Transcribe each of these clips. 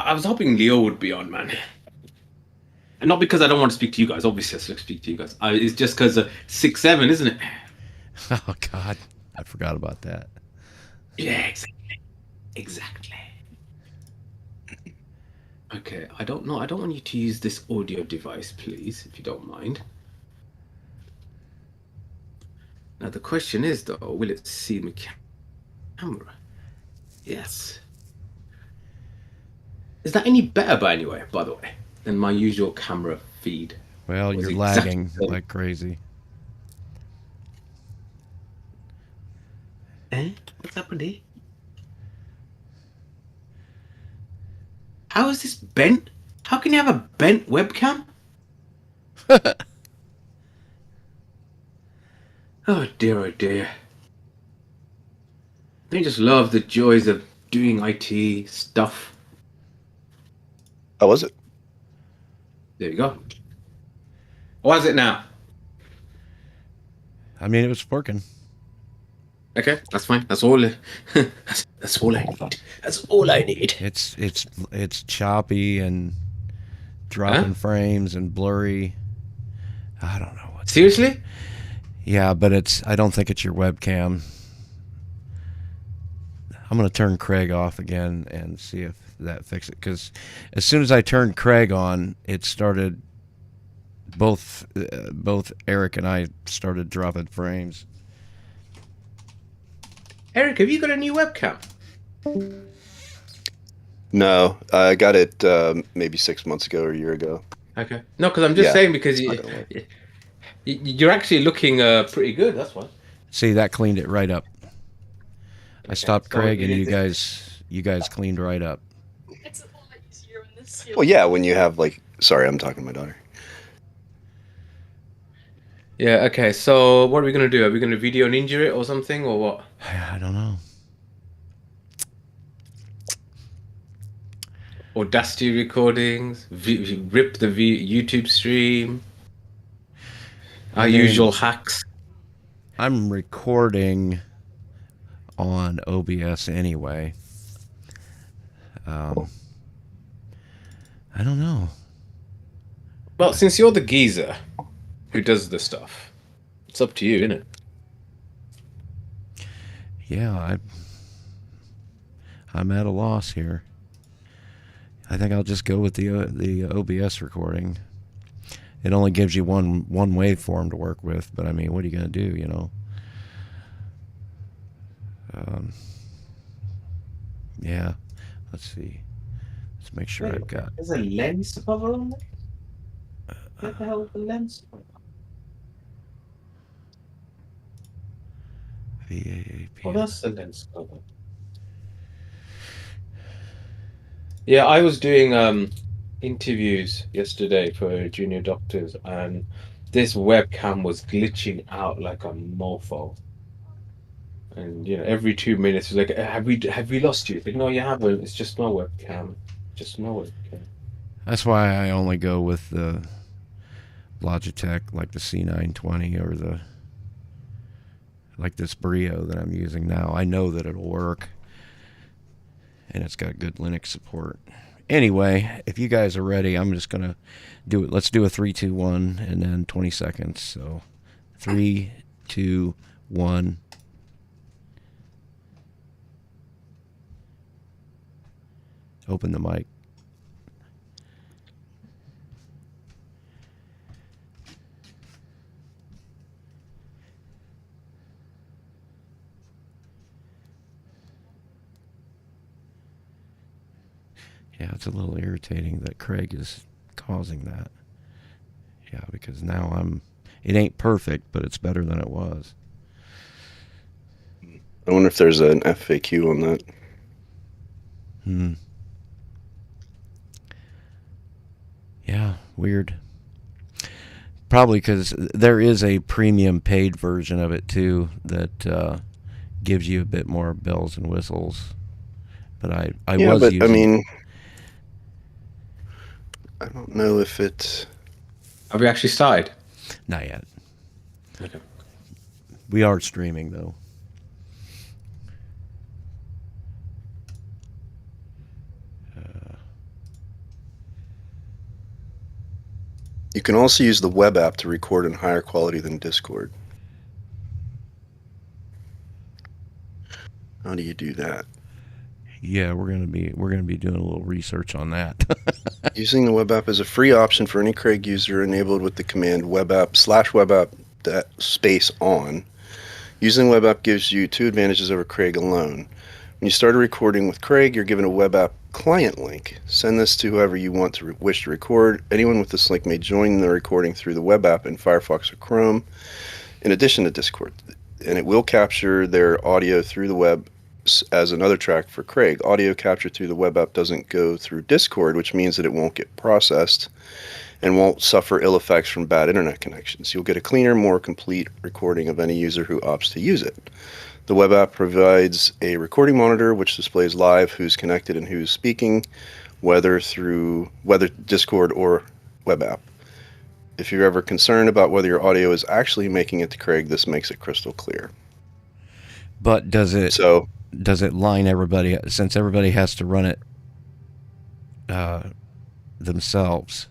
I was hoping Leo would be on, man. And not because I don't want to speak to you guys. Obviously, I still speak to you guys. It's just because 6-7, isn't it? Oh God, I forgot about that. Yeah, exactly. Exactly. Okay, I don't know. I don't want you to use this audio device, please, if you don't mind. Now, the question is, though, will it see my camera? Yes. Is that any better, by the way, than my usual camera feed? Well, Was you're exactly lagging the same. like crazy. Eh? What's happened here? How is this bent? How can you have a bent webcam? Oh dear, oh dear. They just love the joys of doing IT stuff. How was it? There you go. What is it now? I mean, it was working. Okay, that's fine. That's all. That's all I need. That's all I need. It's choppy and Huh? dropping frames and blurry. I don't know what. Seriously? Yeah, but it's. I don't think it's your webcam. I'm gonna turn Craig off again and see if that fixes it. Because as soon as I turned Craig on, it started. Both Eric and I started dropping frames. Eric, have you got a new webcam? No, I got it maybe 6 months ago or a year ago. Okay. No, because I'm just Yeah, saying because it's not gonna work. you're actually looking pretty good. That's why. See, that cleaned it right up. I Okay. stopped So Craig, it and you is. guys cleaned right up. It's a lot easier when this. Well, yeah, when you have like, sorry, I'm talking to my daughter. Yeah. Okay. So what are we gonna do? Are we gonna video ninja it or something or what? I don't know. Audacity recordings, rip the YouTube stream, I our mean, usual hacks. I'm recording on OBS anyway. I don't know. Well, since you're the geezer who does the stuff, it's up to you, isn't it? Yeah, I'm at a loss here. I think I'll just go with the OBS recording. It only gives you one waveform to work with, but I mean, what are you gonna do? You know. Yeah. Let's see. Let's make sure I've got. There's a lens cover on there. What the hell is the lens cover? VAAP. Oh, that's the lens cover. Yeah, I was doing interviews yesterday for junior doctors, and this webcam was glitching out like a mofo. And every 2 minutes, it's like, have we lost you? It's like, no, you haven't. It's just my webcam. Just my webcam. That's why I only go with the Logitech, like the C920 or like this Brio that I'm using now. I know that it'll work, and it's got good Linux support. Anyway, if you guys are ready, I'm just gonna do it. Let's do a 3, 2, 1, and then 20 seconds. So, 3, 2, 1. Open the mic. Yeah, it's a little irritating that Craig is causing that. Yeah, because now it ain't perfect, but it's better than it was. I wonder if there's an FAQ on that. Yeah, weird. Probably because there is a premium paid version of it too that gives you a bit more bells and whistles. But I Yeah, was but using. I mean, I don't know if it's. Have we actually started? Not yet. Okay. We are streaming though. You can also use the web app to record in higher quality than Discord. How do you do that? Yeah, we're gonna be doing a little research on that. Using the web app is a free option for any Craig user enabled with the command webapp space on. Using web app gives you 2 advantages over Craig alone. When you start a recording with Craig, you're given a web app client link. Send this to whoever you want to wish to record. Anyone with this link may join the recording through the web app in Firefox or Chrome, in addition to Discord. And it will capture their audio through the web as another track for Craig. Audio captured through the web app doesn't go through Discord, which means that it won't get processed and won't suffer ill effects from bad internet connections. You'll get a cleaner, more complete recording of any user who opts to use it. The web app provides a recording monitor which displays live who's connected and who's speaking, whether Discord or web app. If you're ever concerned about whether your audio is actually making it to Craig, this makes it crystal clear. But does it line everybody, since everybody has to run it themselves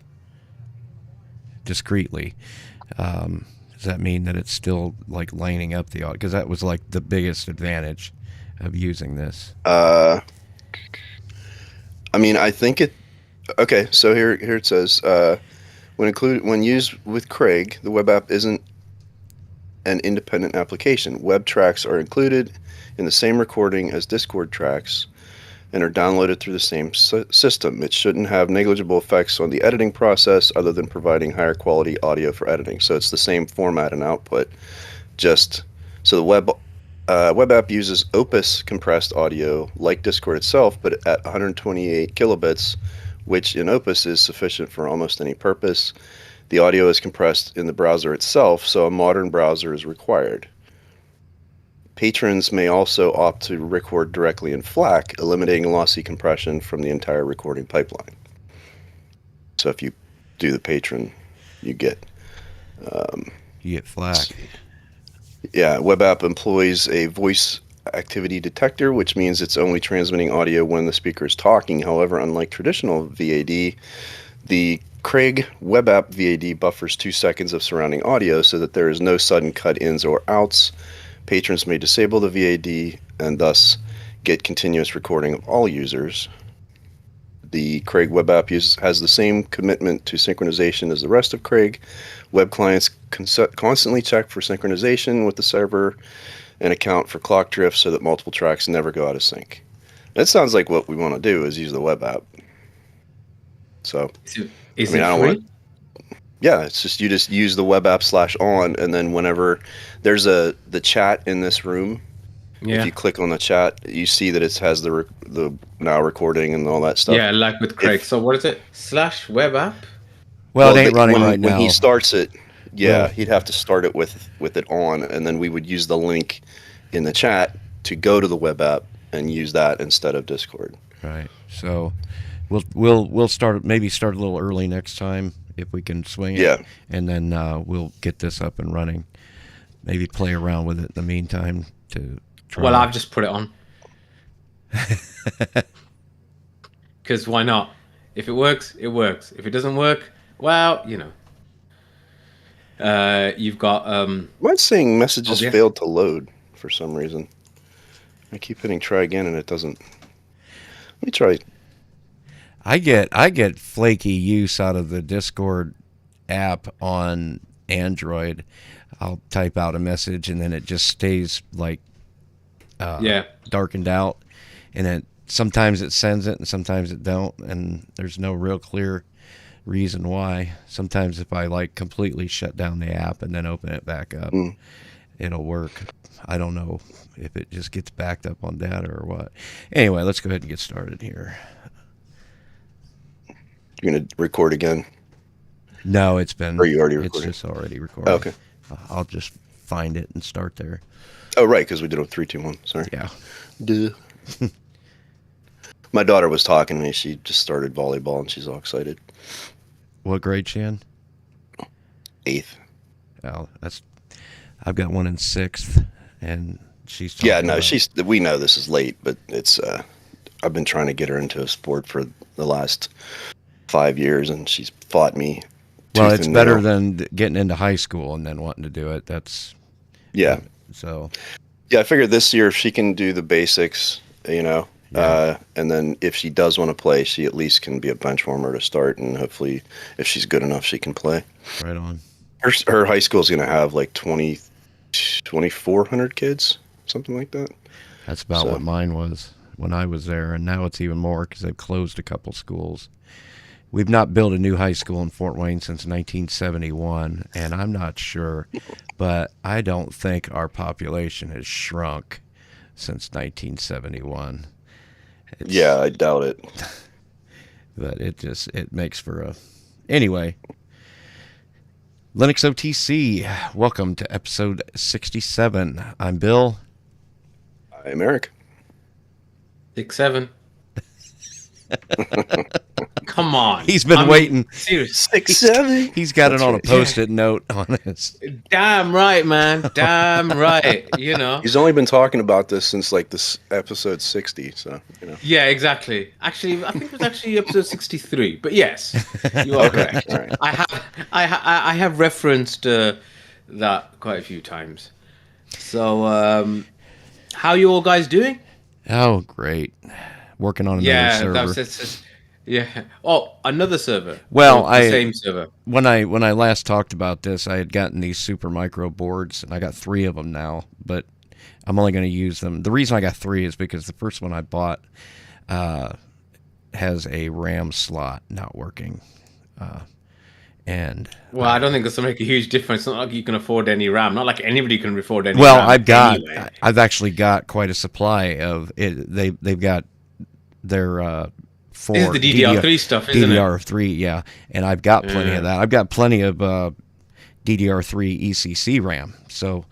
discreetly? Does that mean that it's still like lining up the audio? Because that was like the biggest advantage of using this. I mean, I think it. Okay, so here it says when used with Craig, the web app isn't an independent application. Web tracks are included in the same recording as Discord tracks and are downloaded through the same system. It shouldn't have negligible effects on the editing process other than providing higher quality audio for editing. So it's the same format and output. Just so the web app uses Opus compressed audio like Discord itself, but at 128 kilobits, which in Opus is sufficient for almost any purpose. The audio is compressed in the browser itself, so a modern browser is required. Patrons may also opt to record directly in FLAC, eliminating lossy compression from the entire recording pipeline. So if you do the patron, you get FLAC. Yeah, web app employs a voice activity detector, which means it's only transmitting audio when the speaker is talking. However, unlike traditional VAD, the Craig web app VAD buffers 2 seconds of surrounding audio so that there is no sudden cut-ins or outs. Patrons may disable the VAD and thus get continuous recording of all users. The Craig web app has the same commitment to synchronization as the rest of Craig. Web clients constantly check for synchronization with the server and account for clock drift so that multiple tracks never go out of sync. That sounds like what we want to do is use the web app. So, is it free? Yeah, it's just you just use the web app /on, and then whenever there's the chat in this room, if you click on the chat, you see that it has the now recording and all that stuff. Yeah, like with Craig. So what is it? /web app? Well, it ain't running right now. When he starts it, he'd have to start it with it on, and then we would use the link in the chat to go to the web app and use that instead of Discord. Right. So we'll start a little early next time if we can swing it. Yeah. And then we'll get this up and running. Maybe play around with it in the meantime to try. Well, I've just put it on. Because why not? If it works, it works. If it doesn't work, well, you've got. Mine's saying messages failed to load for some reason. I keep hitting try again and it doesn't. Let me try. I get flaky use out of the Discord app on Android. I'll type out a message and then it just stays like darkened out, and sometimes it sends it and sometimes it don't, and there's no real clear reason why. Sometimes if I like completely shut down the app and then open it back up, it'll work. I don't know if it just gets backed up on data or what. Anyway, let's go ahead and get started here. You're going to record again? No, it's been... Or you already recorded? It's just already recorded. Oh, okay. I'll just find it and start there. Oh, right, because we did a 3, 2, 1. Sorry. Yeah. Duh. My daughter was talking to me. She just started volleyball, and she's all excited. What grade she in? 8th. Oh, I've got one in 6th, and she's talking about... we know this is late, but it's... I've been trying to get her into a sport for the last 5 years, and she's fought me Well, tooth it's and better nail. than getting into high school and then wanting to do it. That's Yeah. so. Yeah, I figured this year if she can do the basics, Yeah. and then if she does want to play, she at least can be a bench warmer to start, and hopefully, if she's good enough, she can play. Right on. Her high school is going to have like 2,400 kids, something like that. That's about So what mine was when I was there, and now it's even more because they've closed a couple schools. We've not built a new high school in Fort Wayne since 1971, and I'm not sure, but I don't think our population has shrunk since 1971. yeah, I doubt it. But it makes for a. Anyway, Linux OTC, welcome to episode 67. I'm Bill. I'm Eric. 6-7. Come on. He's been waiting. Seriously. 6-7. He's got That's it on right. a post-it note on his. Damn right, man. Damn right. He's only been talking about this since like this episode 60. So Yeah, exactly. Actually, I think it was actually episode 63. But yes, you are correct. All right. I have referenced that quite a few times. So, how you all guys doing? Oh, great! Working on another Yeah, server. that's yeah. Oh, another server. Well, Or the same server. When I last talked about this, I had gotten these super micro boards, and I got 3 of them now. But I'm only going to use them. The reason I got 3 is because the first one I bought has a RAM slot not working, and Well, I don't think it's going to make a huge difference. It's not like you can afford any RAM. Not like anybody can afford any well, RAM anyway. I've actually got quite a supply of it. They've got their for This is the DDR3 stuff, isn't it? DDR3, yeah, and I've got plenty of that. I've got plenty of DDR3 ECC RAM, so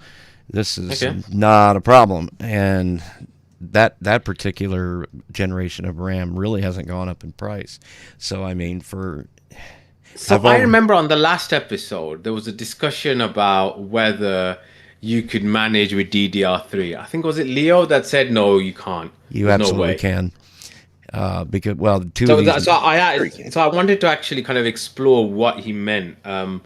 this is not a problem. And that particular generation of RAM really hasn't gone up in price. So I mean, So I remember on the last episode there was a discussion about whether you could manage with DDR3. I think was it Leo that said no, you can't. You There's absolutely no way. can. Because well, two So, of these. so I wanted to actually kind of explore what he meant. I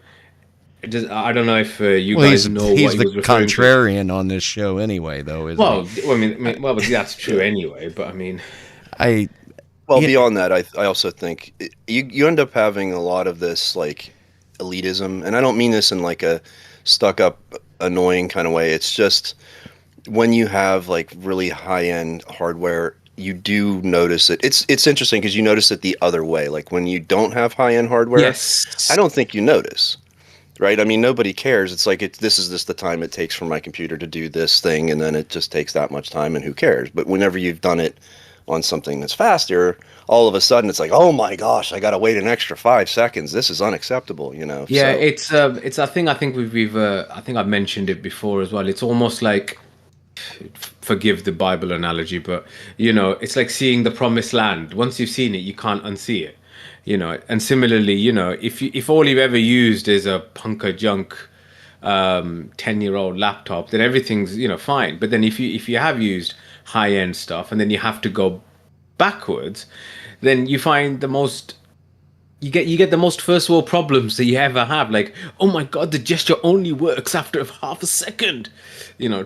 don't know if you guys know he's what he the was referring to. contrarian on this show anyway, though. Isn't Well, he? but that's true anyway. But I mean, Well, Yeah. beyond that, I also think you end up having a lot of this like elitism, and I don't mean this in like a stuck-up, annoying kind of way. It's just when you have like really high-end hardware, you do notice it. It's interesting because you notice it the other way. Like when you don't have high-end hardware, yes, I don't think you notice, right? I mean, nobody cares. It's like this is just the time it takes for my computer to do this thing, and then it just takes that much time, and who cares? But whenever you've done it on something that's faster, all of a sudden it's like, oh my gosh, I got to wait an extra 5 seconds. This is unacceptable, Yeah, So, it's a thing. I think we've I think I've mentioned it before as well. It's almost like, forgive the Bible analogy, but it's like seeing the promised land. Once you've seen it, you can't unsee it. And similarly, if all you've ever used is a punker junk 10-year-old laptop, then everything's fine. But then if you have used high end stuff and then you have to go backwards, then you find you get the most first world problems that you ever have. Like, oh my god, the gesture only works after half a second,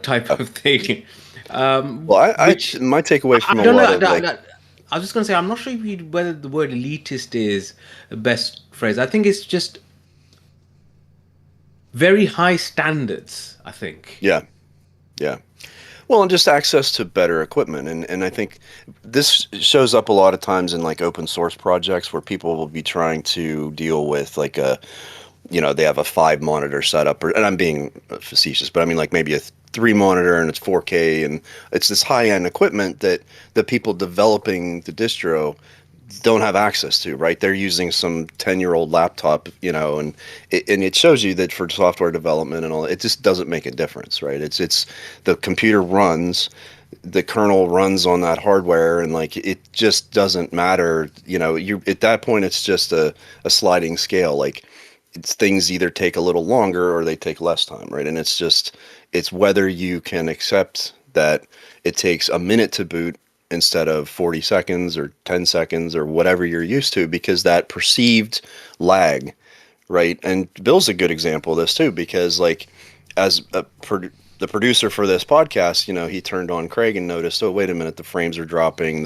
type of thing. well, my takeaway from I a don't lot know. of like, I was just gonna say, I'm not sure whether the word elitist is the best phrase. I think it's just very high standards. I think. yeah. Well, and just access to better equipment. And I think this shows up a lot of times in like open source projects where people will be trying to deal with like they have a 5 monitor setup, and I'm being facetious, but I mean like maybe a 3 monitor and it's 4K, and it's this high end equipment that the people developing the distro don't have access to, right? They're using some 10-year-old laptop, and it shows you that for software development and all, it just doesn't make a difference, right? It's the computer runs, the kernel runs on that hardware, and like it just doesn't matter, you at that point it's just a sliding scale. Like things either take a little longer or they take less time, right? And it's whether you can accept that it takes a minute to boot instead of 40 seconds or 10 seconds or whatever you're used to, because that perceived lag right? And Bill's a good example of this too, because like as the producer for this podcast, he turned on Craig and noticed, oh, wait a minute, the frames are dropping,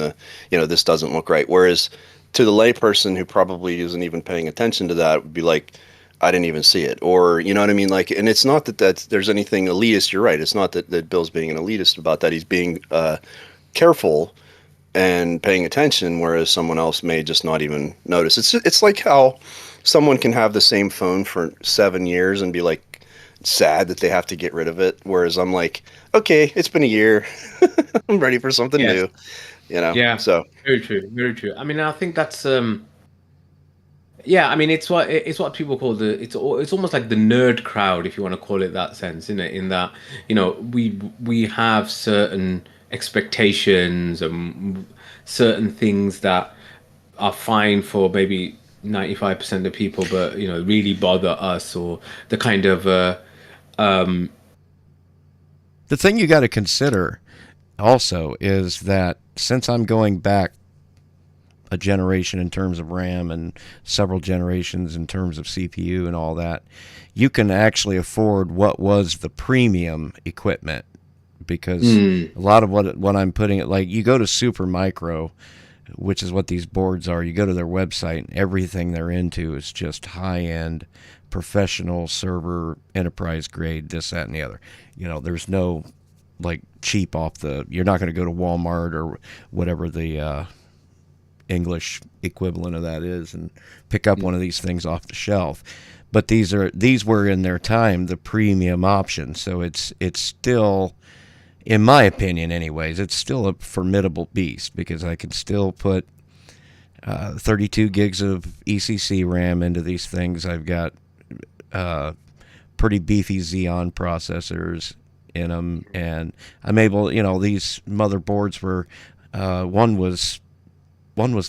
this doesn't look right. Whereas to the layperson who probably isn't even paying attention to that would be like, I didn't even see it, or you know what I mean, like. And it's not that there's anything elitist. You're right. It's not that Bill's being an elitist about that. He's being careful and paying attention, whereas someone else may just not even notice. It's like how someone can have the same phone for 7 years and be like sad that they have to get rid of it, whereas I'm like, okay, it's been a year, I'm ready for something Yes. new, Yeah. So Very true. Very true. I mean, I think that's yeah. I mean, it's what people call it's almost like the nerd crowd, if you want to call it that sense, in it. In that, we have certain expectations and certain things that are fine for maybe 95% of people, but really bother us, or the kind of The thing you got to consider also is that since I'm going back a generation in terms of RAM and several generations in terms of CPU and all that, you can actually afford what was the premium equipment, because a lot of what I'm putting it, like, you go to Supermicro, which is what these boards are. You go to their website and everything they're into is just high end, professional server, enterprise grade, this, that, and the other. There's no like cheap off the. You're not going to go to Walmart or whatever the English equivalent of that is and pick up one of these things off the shelf. But these were in their time the premium option. So it's still, in my opinion anyways, it's still a formidable beast, because I can still put 32 gigs of ECC RAM into these things. I've got pretty beefy Xeon processors in them, and I'm able, these motherboards were one was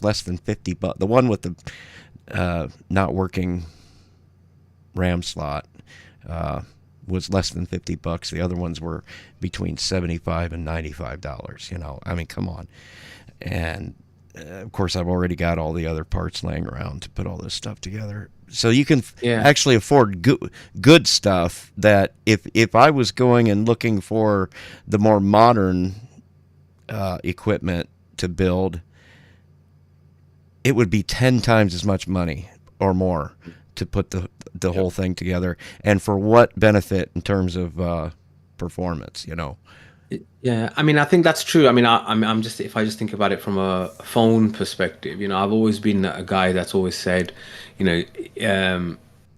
less than $50. The one with the not working RAM slot was less than $50. The other ones were between $75 and $95. I mean, come on. And of course, I've already got all the other parts laying around to put all this stuff together. So you can actually afford good stuff that if I was going and looking for the more modern equipment to build, it would be 10 times as much money or more to put the whole thing together. And for what benefit in terms of performance, Yeah, I mean, I think that's true. I mean, I'm just, if I just think about it from a phone perspective, I've always been a guy that's always said, you know,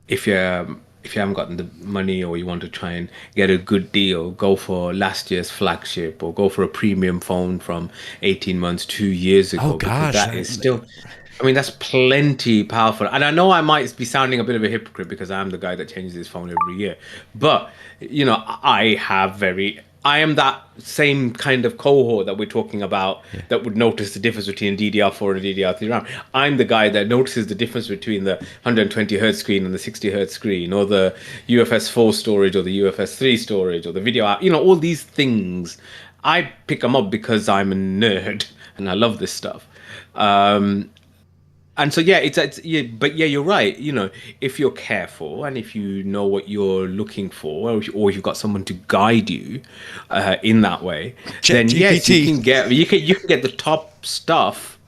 if you haven't gotten the money, or you want to try and get a good deal, go for last year's flagship, or go for a premium phone from 18 months, 2 years ago, Oh because gosh, that is still, I mean, that's plenty powerful. And I know I might be sounding a bit of a hypocrite because I'm the guy that changes his phone every year. But, I am that same kind of cohort that we're talking about, that would notice the difference between DDR4 and DDR3 RAM. I'm the guy that notices the difference between the 120 hertz screen and the 60 hertz screen, or the UFS 4 storage or the UFS 3 storage, or the video out, all these things. I pick them up because I'm a nerd and I love this stuff. And so yeah, it's yeah, but yeah, you're right. If you're careful and if you know what you're looking for, or if you've got someone to guide you in that way, then yes, ChatGPT. you can get the top stuff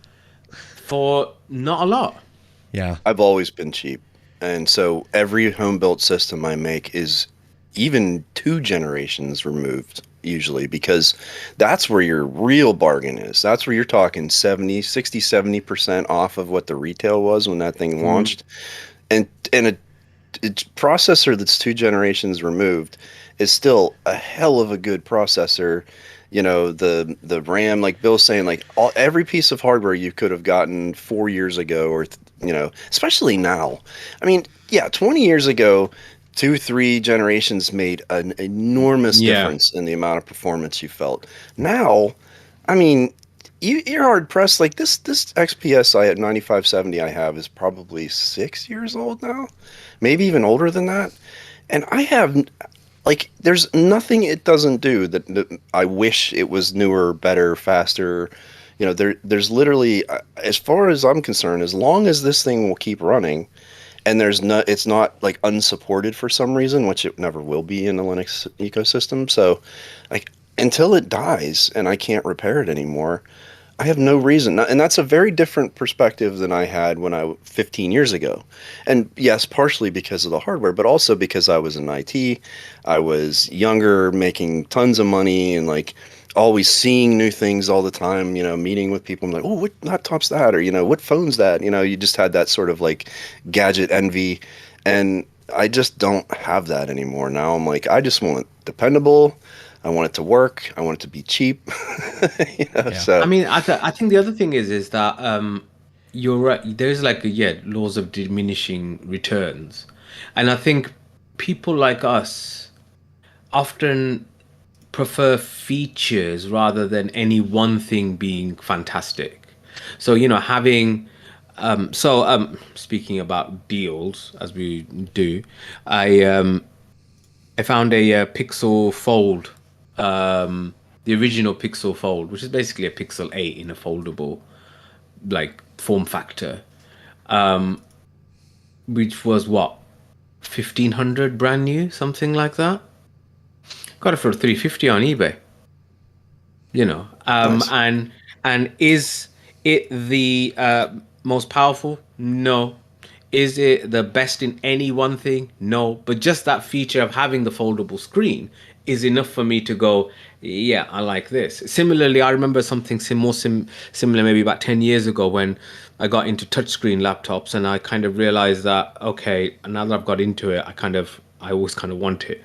for not a lot. Yeah. I've always been cheap, and so every home built system I make is even 2 generations removed usually, because that's where your real bargain is. That's where you're talking 70, 60, 70% off of what the retail was when that thing launched. And a processor that's 2 generations removed is still a hell of a good processor. The RAM, like Bill's saying, like every piece of hardware you could have gotten 4 years ago, or especially now. I mean, yeah, 20 years ago, 2, 3 generations made an enormous difference in the amount of performance you felt. Now, I mean, you're hard pressed. Like this XPSI at 9570 I have is probably 6 years old now, maybe even older than that. And I have, like, there's nothing it doesn't do that I wish it was newer, better, faster. There's literally, as far as I'm concerned, as long as this thing will keep running, and it's not like unsupported for some reason, which it never will be in the Linux ecosystem. So, like until it dies and I can't repair it anymore, I have no reason. And that's a very different perspective than I had when 15 years ago. And yes, partially because of the hardware, but also because I was in IT. I was younger, making tons of money, and like always seeing new things all the time, meeting with people. I'm like, oh, what laptop's that? Or, what phone's that? You just had that sort of like gadget envy. And I just don't have that anymore. Now I'm like, I just want it dependable. I want it to work. I want it to be cheap. Yeah. I So mean, I think the other thing is that you're right. There's like laws of diminishing returns, and I think people like us often prefer features rather than any one thing being fantastic. So having speaking about deals as we do, I found a Pixel Fold, the original Pixel Fold, which is basically a Pixel 8 in a foldable like form factor, which was what 1500 brand new, something like that. Got it for 350 on eBay. nice. And is it the most powerful? No. Is it the best in any one thing? No. But just that feature of having the foldable screen is enough for me to go, yeah, I like this. Similarly, I remember something similar maybe about 10 years ago when I got into touchscreen laptops, and I kind of realized that, okay, now that I've got into it, I always kind of want it.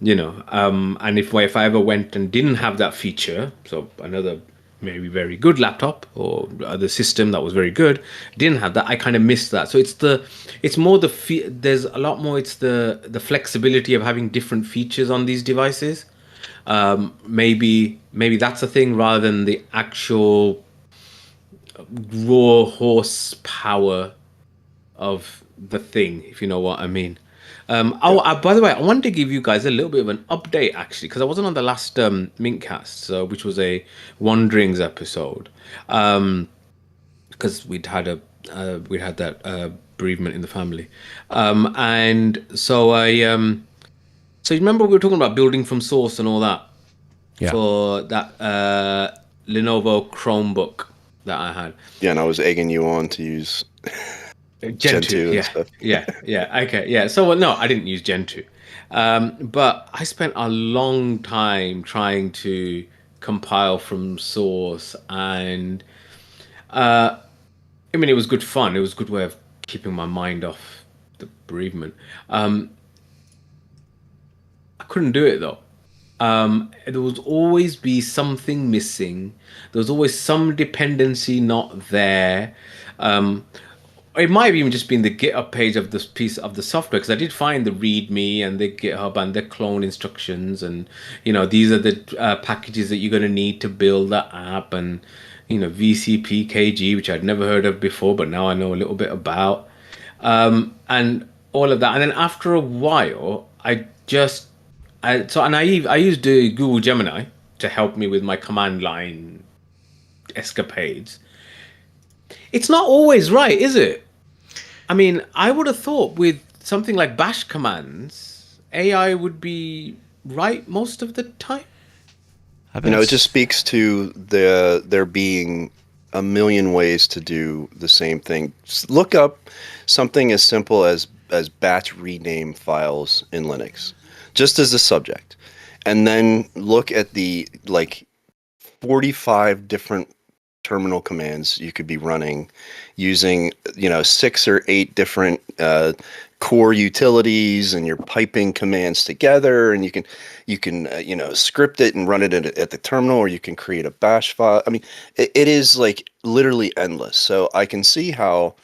And if I ever went and didn't have that feature, so another maybe very good laptop or other system that was very good didn't have that, I kind of missed that. So it's more there's a lot more, it's the flexibility of having different features on these devices. Maybe that's a thing rather than the actual raw horsepower of the thing, if you know what I mean. By the way, I wanted to give you guys a little bit of an update actually, because I wasn't on the last Mintcast, which was a Wanderings episode, because we'd had that bereavement in the family, and so so you remember we were talking about building from source and all that Yeah. for that Lenovo Chromebook that I had. Yeah, and I was egging you on to use Gen Gen 2, 2 and yeah, stuff. yeah, okay, yeah. So, well, no, I didn't use Gen 2. But I spent a long time trying to compile from source, and I mean, it was good fun. It was a good way of keeping my mind off the bereavement. I couldn't do it though. There would always be something missing. There was always some dependency not there. Um, it might have even just been the GitHub page of this piece of the software, because I did find the README and the GitHub and the clone instructions, and these are the packages that you're going to need to build the app, and VCP KG, which I'd never heard of before, but now I know a little bit about, and all of that. And then after a while, I used Google Gemini to help me with my command line escapades. It's not always right, is it? I mean, I would have thought with something like bash commands, AI would be right most of the time. I bet It just speaks to there being a million ways to do the same thing. Look up something as simple as batch rename files in Linux, just as a subject, and then look at the like 45 different terminal commands you could be running using 6 or 8 different core utilities, and you're piping commands together, and you can script it and run it at the terminal, or you can create a bash file. I mean, it is like literally endless. So I can see how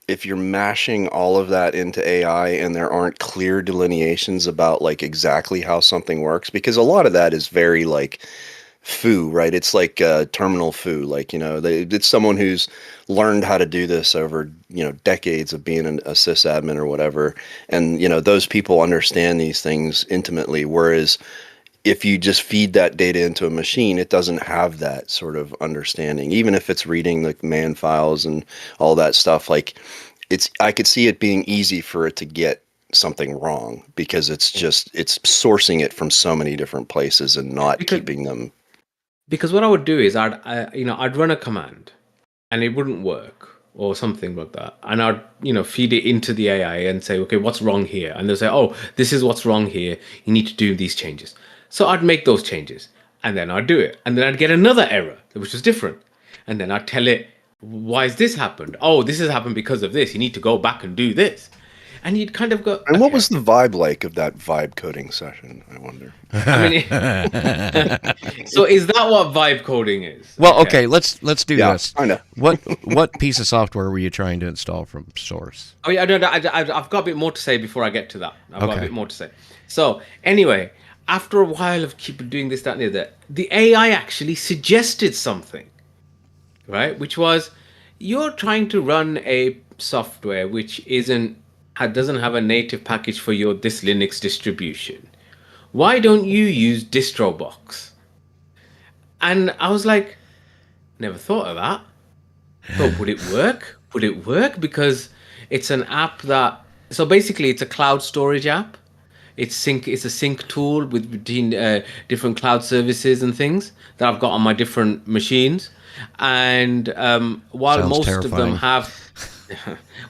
if you're mashing all of that into AI and there aren't clear delineations about like exactly how something works, because a lot of that is very like foo, right? It's like terminal foo. Like, it's someone who's learned how to do this over, decades of being a sysadmin or whatever. And, those people understand these things intimately. Whereas if you just feed that data into a machine, it doesn't have that sort of understanding, even if it's reading the command files and all that stuff. Like, I could see it being easy for it to get something wrong because it's sourcing it from so many different places and not because keeping them. what I would do is I'd run a command and it wouldn't work or something like that, and I'd feed it into the AI and say, okay, what's wrong here? And they'll say, oh, this is what's wrong here. You need to do these changes. So I'd make those changes and then I'd do it, and then I'd get another error which was different, and then I'd tell it, why has this happened? Oh, this has happened because of this. You need to go back and do this, and you'd kind of go. And what Okay. was the vibe like of that vibe coding session? I wonder. I mean, so is that what vibe coding is? Well, okay, let's do Yeah, this. I know. What piece of software were you trying to install from source? Oh yeah, I've got a bit more to say before I get to that. I've got a Okay. bit more to say. So anyway, after a while of keep doing this, that, and the other, the AI actually suggested something, right? Which was, you're trying to run a software which doesn't have a native package for your this Linux distribution. Why don't you use DistroBox? And I was like, never thought of that. But would it work? Would it work? Because it's an app that, so basically it's a cloud storage app. It's a sync tool between different cloud services and things that I've got on my different machines. And while Sounds most of them terrifying. have,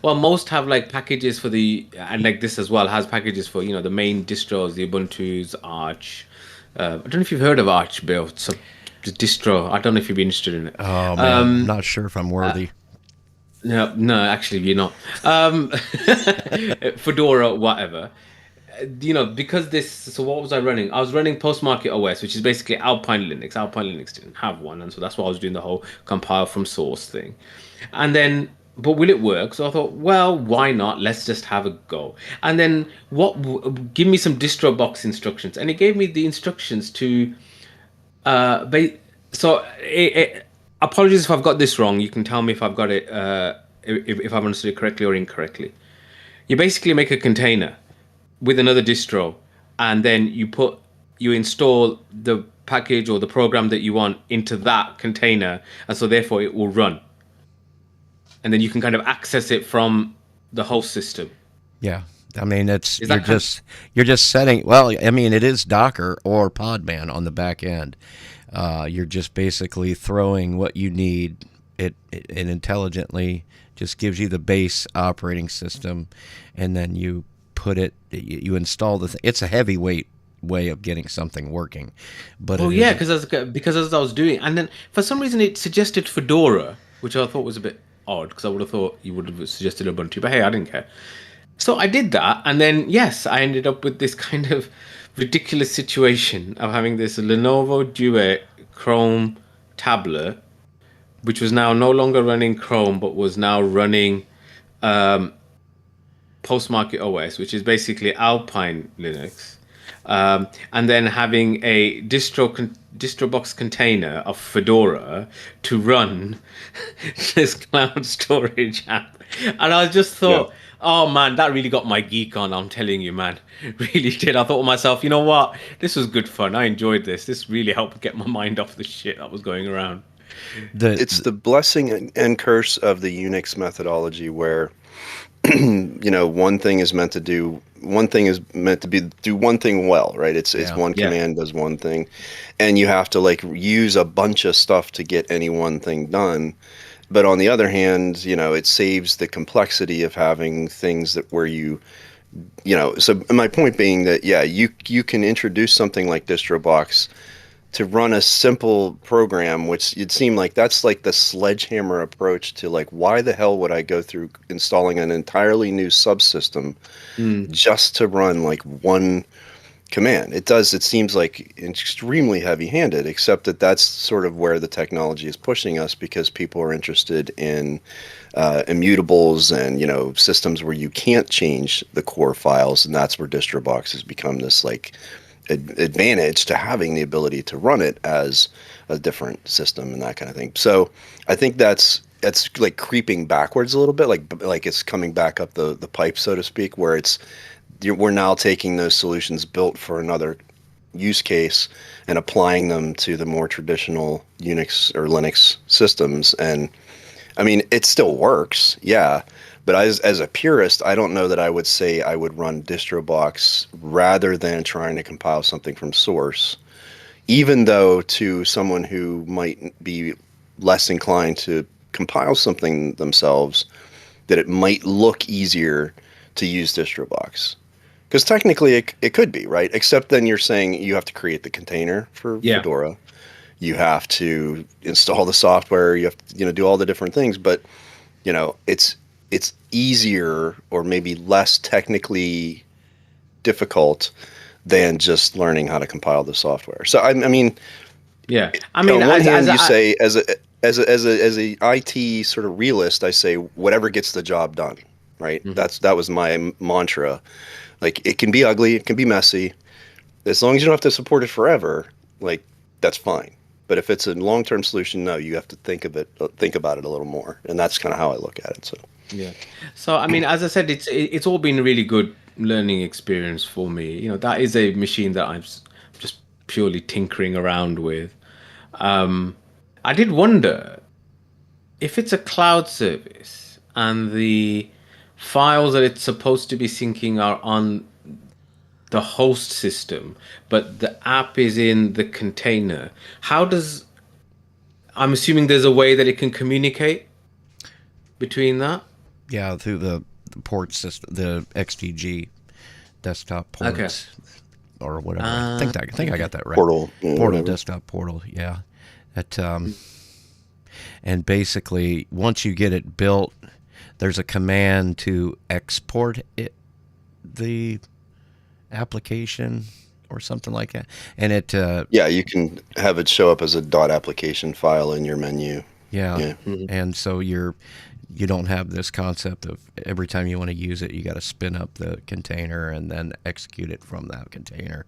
well, most have like packages for and like this as well has packages for the main distros, the Ubuntu's, Arch. I don't know if you've heard of Arch, Bill. It's a distro. I don't know if you'd be interested in it. Oh man, I'm not sure if I'm worthy. No, actually, you're not. Fedora, whatever. Because this. So, what was I running? I was running Postmarket OS, which is basically Alpine Linux. Alpine Linux didn't have one, and so that's why I was doing the whole compile from source thing. And then, but will it work? So I thought, well, why not? Let's just have a go. And then, give me some distro box instructions, and it gave me the instructions to. So, apologies if I've got this wrong. You can tell me if I've got it, if I've understood it correctly or incorrectly. You basically make a container with another distro, and then you install the package or the program that you want into that container, and so therefore it will run. And then you can kind of access it from the host system. Yeah, I mean it's Is that you're just setting. Well, I mean it is Docker or Podman on the back end. You're just basically throwing what you need. It intelligently just gives you the base operating system, and then you put it. You install the. It's a heavyweight way of getting something working, but Oh it yeah, is- because as I was doing, and then for some reason it suggested Fedora, which I thought was a bit odd because I would have thought you would have suggested Ubuntu, but hey, I didn't care. So I did that, and then yes, I ended up with this kind of ridiculous situation of having this Lenovo Duet Chrome tablet, which was now no longer running Chrome, but was now running Postmarket OS, which is basically Alpine Linux, and then having a DistroBox container of Fedora to run this cloud storage app. And I just thought, oh man, that really got my geek on. I'm telling you, man, really did. I thought to myself, you know what? This was good fun. I enjoyed this. This really helped get my mind off the shit that was going around. It's the blessing and curse of the Unix methodology where one thing is meant to do one thing is meant to be do one thing well, right? It's one Yeah. command does one thing, and you have to like use a bunch of stuff to get any one thing done. But on the other hand, it saves the complexity of having things that where so my point being that you can introduce something like DistroBox to run a simple program, which you'd seem like that's like the sledgehammer approach to like, why the hell would I go through installing an entirely new subsystem just to run like one command? It seems like extremely heavy handed, except that that's sort of where the technology is pushing us because people are interested in immutables and, systems where you can't change the core files. And that's where DistroBox has become this like advantage to having the ability to run it as a different system and that kind of thing. So I think that's like creeping backwards a little bit, like it's coming back up the pipe, so to speak, where we're now taking those solutions built for another use case and applying them to the more traditional Unix or Linux systems. And I mean, it still works, yeah, But as a purist, I don't know that I would say I would run DistroBox rather than trying to compile something from source, even though to someone who might be less inclined to compile something themselves, that it might look easier to use DistroBox. Because technically it could be, right? Except then you're saying you have to create the container for Yeah. Fedora. You have to install the software. You have to, do all the different things. But, it's easier or maybe less technically difficult than just learning how to compile the software. So I mean, Yeah. I mean, on one hand, you I say as a IT sort of realist, I say whatever gets the job done, right? Mhm. That was my mantra. Like it can be ugly, it can be messy, as long as you don't have to support it forever. Like that's fine. But if it's a long-term solution, no, you have to think about it a little more, and that's kind of how I look at it. So Yeah. So I mean, as I said, it's all been a really good learning experience for me. That is a machine that just purely tinkering around with. Um, I did wonder if it's a cloud service and the files that it's supposed to be syncing are on the host system, but the app is in the container. How does I'm assuming there's a way that it can communicate between that? Yeah, through the port system, the XDG desktop Okay. ports or whatever. I think I Okay. got that right. portal, Portal whatever. desktop portal. Yeah. That and basically once you get it built, there's a command to export it, the application or something like that, and it Yeah, you can have it show up as a .application file in your menu. yeah, Yeah. Mhm. and so you don't have this concept of every time you want to use it, you got to spin up the container and then execute it from that container.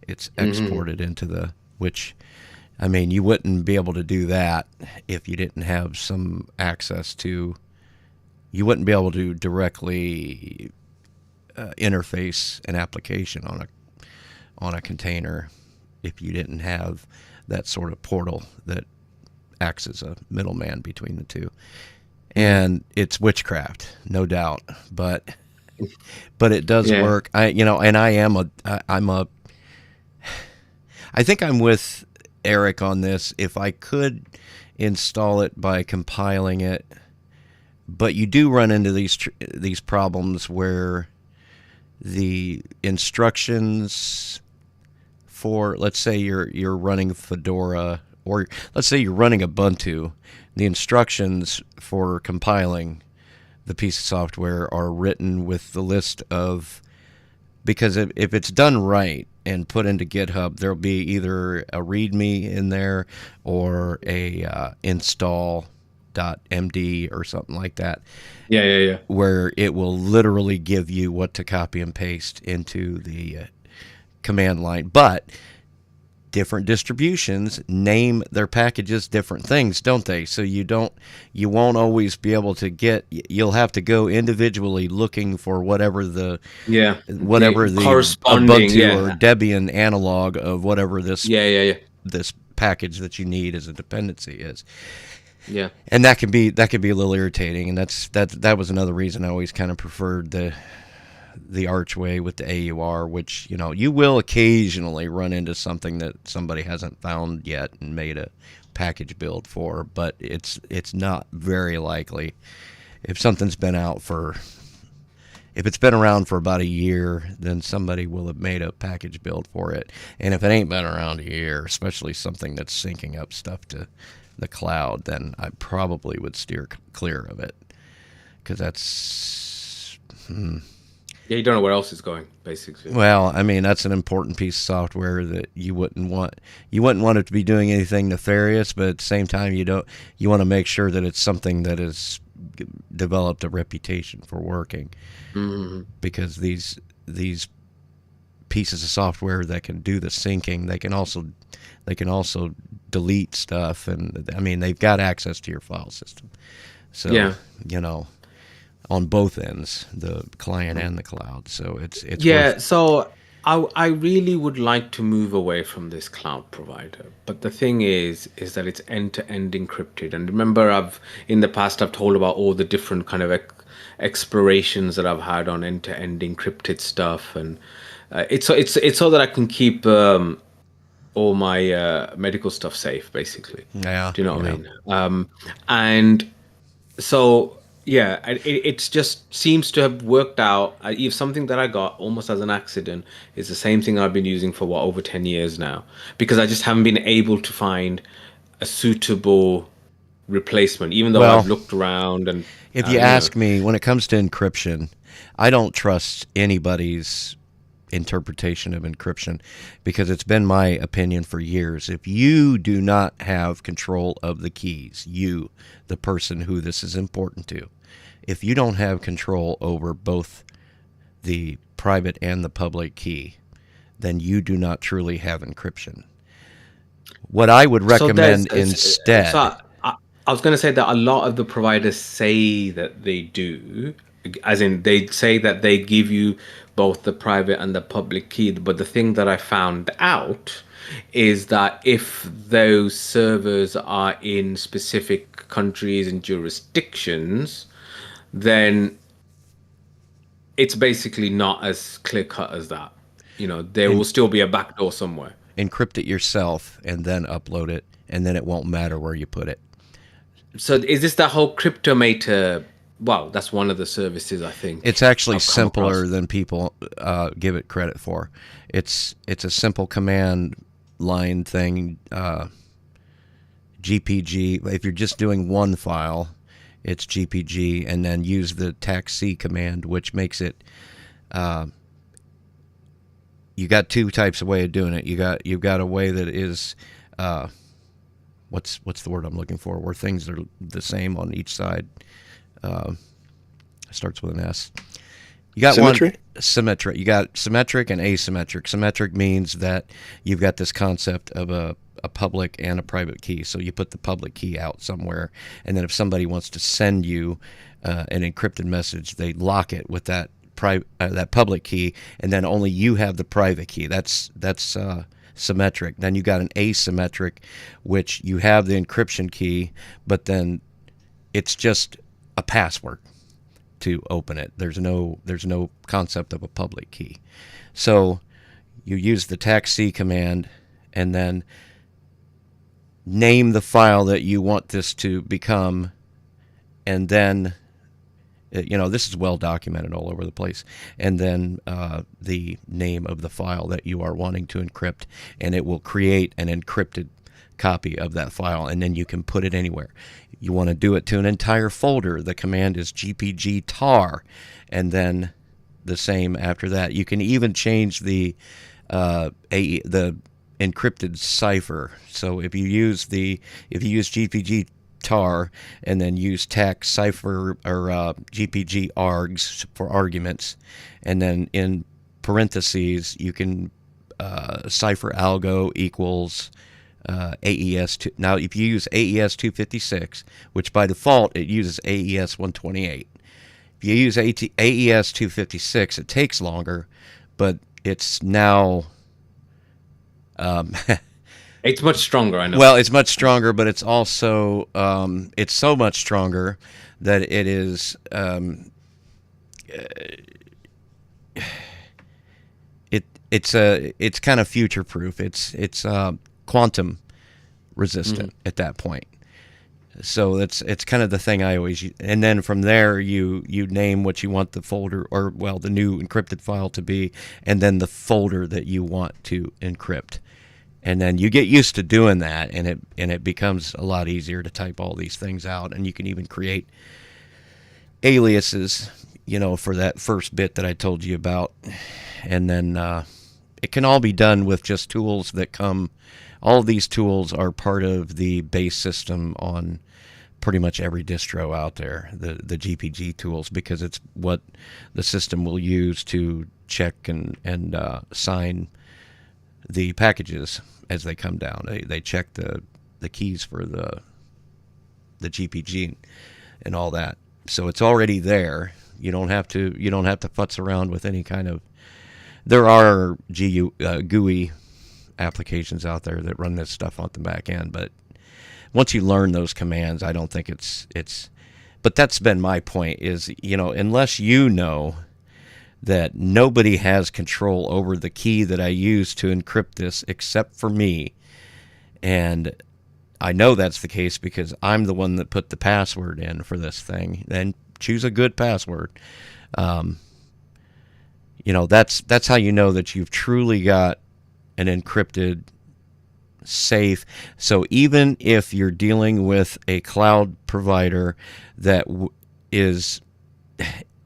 It's Mhm. exported into the which, I mean, you wouldn't be able to do that if you didn't have some access to. You wouldn't be able to directly interface an application on a container if you didn't have that sort of portal that acts as a middleman between the two. Mhm. And it's witchcraft, no doubt, but it does Yeah. work. And I think I'm with Eric on this. If I could install it by compiling it, but you do run into these problems where the instructions for, let's say you're running Fedora, or let's say you're running Ubuntu, the instructions for compiling the piece of software are written with the list of, because if it's done right and put into GitHub, there'll be either a README in there or a install.md or something like that, Yeah, yeah, yeah. where it will literally give you what to copy and paste into the command line. But different distributions name their packages different things, don't they? So you won't always be able to you'll have to go individually looking for whatever the Yeah. The corresponding, Ubuntu or yeah. Debian analog of whatever Yeah, yeah, yeah. this package that you need as a dependency is. Yeah. And that can be a little irritating, and that was another reason I always kind of preferred the archway with the AUR, which, you will occasionally run into something that somebody hasn't found yet and made a package build for, but it's not very likely. If something's been if it's been around for about a year, then somebody will have made a package build for it. And if it ain't been around a year, especially something that's syncing up stuff to the cloud, then I probably would steer clear of it, because that's Yeah, you don't know where else it's going, basically. well, I mean, that's an important piece of software that you wouldn't want it to be doing anything nefarious, but at the same time you want to make sure that it's something that has developed a reputation for working, Hmm. because these pieces of software that can do the syncing, they can also delete stuff, and I mean, they've got access to your file system. So, Yeah. on both ends, the client and the cloud. So it's Yeah, worth. so I really would like to move away from this cloud provider, but the thing is that it's end to end encrypted. And remember, in the past I've told about all the different kind of explorations that I've had on end-to-end encrypted stuff, and it's so that I can keep all my medical stuff safe, basically. Yeah, Do you know what I yeah. mean? And so yeah, it just seems to have worked out. If something that I got almost as an accident is the same thing I've been using for what, over 10 years now, because I just haven't been able to find a suitable replacement, even though I've Well, looked around and if you you know. ask me, when it comes to encryption, I don't trust anybody's interpretation of encryption because it's been my opinion for years. If you do not have control of the keys, you, the person who this is important to, if you don't have control over both the private and the public key, then you do not truly have encryption. What I would So recommend instead, I was going to say that a lot of the providers say that they do, as in they say that they give you both the private and the public key. But the thing that I found out is that if those servers are in specific countries and jurisdictions, then it's basically not as clear cut as that. You know, there will en- still be a backdoor somewhere. encrypt it yourself and then upload it, and then it won't matter where you put it. So is this that whole Cryptomator? Well, that's one of the services I think It's actually I've come simpler across. than people give it credit for. It's a simple command line thing. GPG. If you're just doing one file, it's GPG, and then use the taxc command, which makes it. You got two types of way of doing it. You've got a way that is. What's the word I'm looking for? Where things are the same on each side. Starts with an S. You got Symmetry? one symmetric. You got symmetric and asymmetric. Symmetric means that you've got this concept of a public and a private key. So you put the public key out somewhere, and then if somebody wants to send you an encrypted message, they lock it with that that public key, and then only you have the private key. That's symmetric. Then you got an asymmetric, which you have the encryption key, but then it's just a password to open it. There's no concept of a public key. So you use the taxc command and then name the file that you want this to become, and then this is well documented all over the place, and then the name of the file that you are wanting to encrypt, and it will create an encrypted copy of that file, and then you can put it anywhere. You want to do it to an entire folder, the command is gpg tar, and then the same after that. You can even change the encrypted cipher. So if you use gpg tar and then use tax cipher or gpg args for arguments, and then in parentheses you can cipher algo equals AES. Now, if you use AES 256, which by default it uses AES 128, if you use AES 256, it takes longer, but it's now. It's much stronger, I know. Well, it's much stronger, but it's also it's so much stronger that it is. It's kind of future proof. It's quantum resistant at that point. So it's kind of the thing I always use. And then from there you name what you want the folder, or the new encrypted file to be, and then the folder that you want to encrypt. And then you get used to doing that, and it becomes a lot easier to type all these things out, and you can even create aliases, for that first bit that I told you about. And then it can all be done with just tools that come. All of these tools are part of the base system on pretty much every distro out there, the GPG tools, because it's what the system will use to check and sign the packages as they come down. They check the keys for the GPG and all that. So it's already there. You don't have to futz around with any kind of. There are GUI applications out there that run this stuff on the back end, but once you learn those commands, I don't think it's but that's been my point is, unless you know that nobody has control over the key that I use to encrypt this except for me, and I know that's the case because I'm the one that put the password in for this thing, and choose a good password. That's how you know that you've truly got an encrypted safe. So even if you're dealing with a cloud provider that is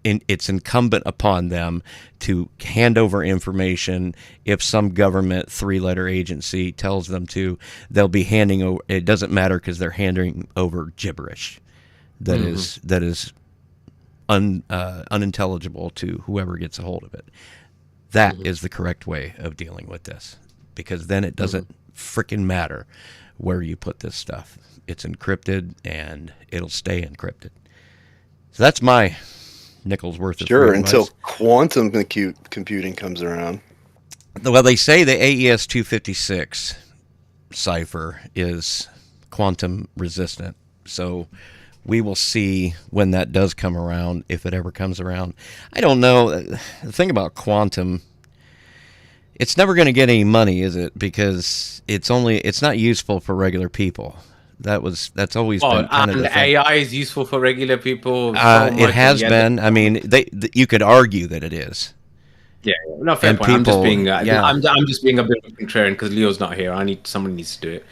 it's incumbent upon them to hand over information. If some government three-letter agency tells them to, they'll be handing over. It doesn't matter because they're handing over gibberish that is unintelligible to whoever gets a hold of it. That is the correct way of dealing with this, because then it doesn't freaking matter where you put this stuff. It's encrypted and it'll stay encrypted. So that's my nickel's worth of Sure, free until advice. quantum computing comes around. Well, they say the AES 256 cipher is quantum resistant. So we will see when that does come around, if it ever comes around. I don't know. The thing about quantum, it's never going to get any money, is it? Because it's not useful for regular people. That's always been kind of and the thing. AI is useful for regular people. It has been. I mean, you could argue that it is. Yeah, no, fair And point. I'm just people- being, yeah. I'm just being a bit of a contrarian because Leo's not here. Someone needs to do it.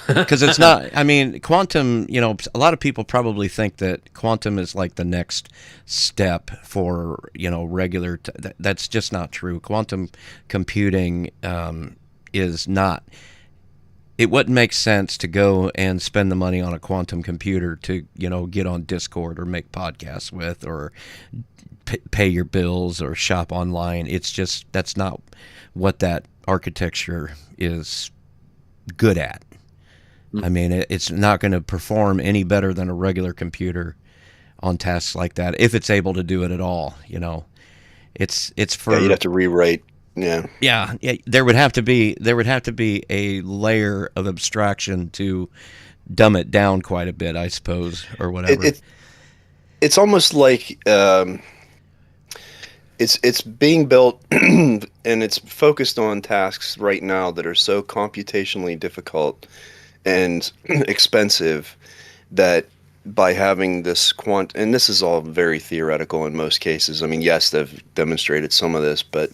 Because it's not, I mean, quantum, a lot of people probably think that quantum is like the next step for, regular, that's just not true. Quantum computing is not, it wouldn't make sense to go and spend the money on a quantum computer to, get on Discord or make podcasts with, or pay your bills or shop online. It's just, that's not what that architecture is good at. I mean, it's not going to perform any better than a regular computer on tasks like that, if it's able to do it at all. It's for, You'd have to rewrite. yeah. There would have to be a layer of abstraction to dumb it down quite a bit, I suppose, or whatever. It's almost like it's being built and it's focused on tasks right now that are so computationally difficult and expensive that by having this and this is all very theoretical in most cases. I mean, yes, they've demonstrated some of this, but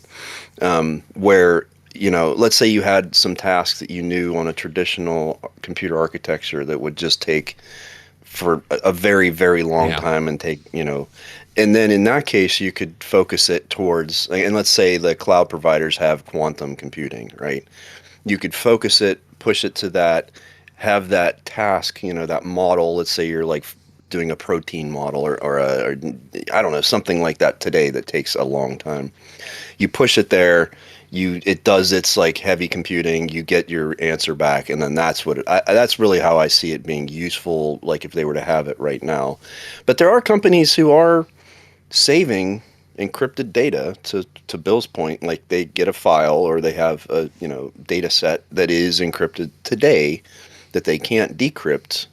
where, let's say you had some tasks that you knew on a traditional computer architecture that would just take for a very, very long time and take, and then in that case, you could focus it towards, and let's say the cloud providers have quantum computing, right? You could focus it, push it to that, have that task, that model. Let's say you're like doing a protein model or I don't know, something like that today that takes a long time. You push it there, it does its like heavy computing, you get your answer back, and then that's that's really how I see it being useful, like if they were to have it right now. But there are companies who are saving encrypted data to Bill's point, like they get a file or they have a data set that is encrypted today that they can't decrypt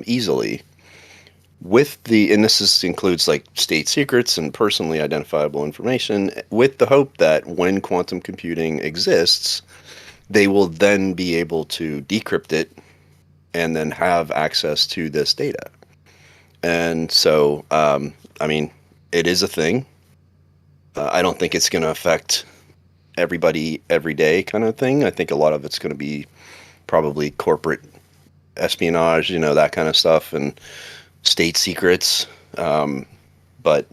easily and this includes like state secrets and personally identifiable information, with the hope that when quantum computing exists, they will then be able to decrypt it and then have access to this data. And so, I mean, it is a thing. I don't think it's going to affect everybody every day kind of thing. I think a lot of it's going to be probably corporate espionage, that kind of stuff, and state secrets. But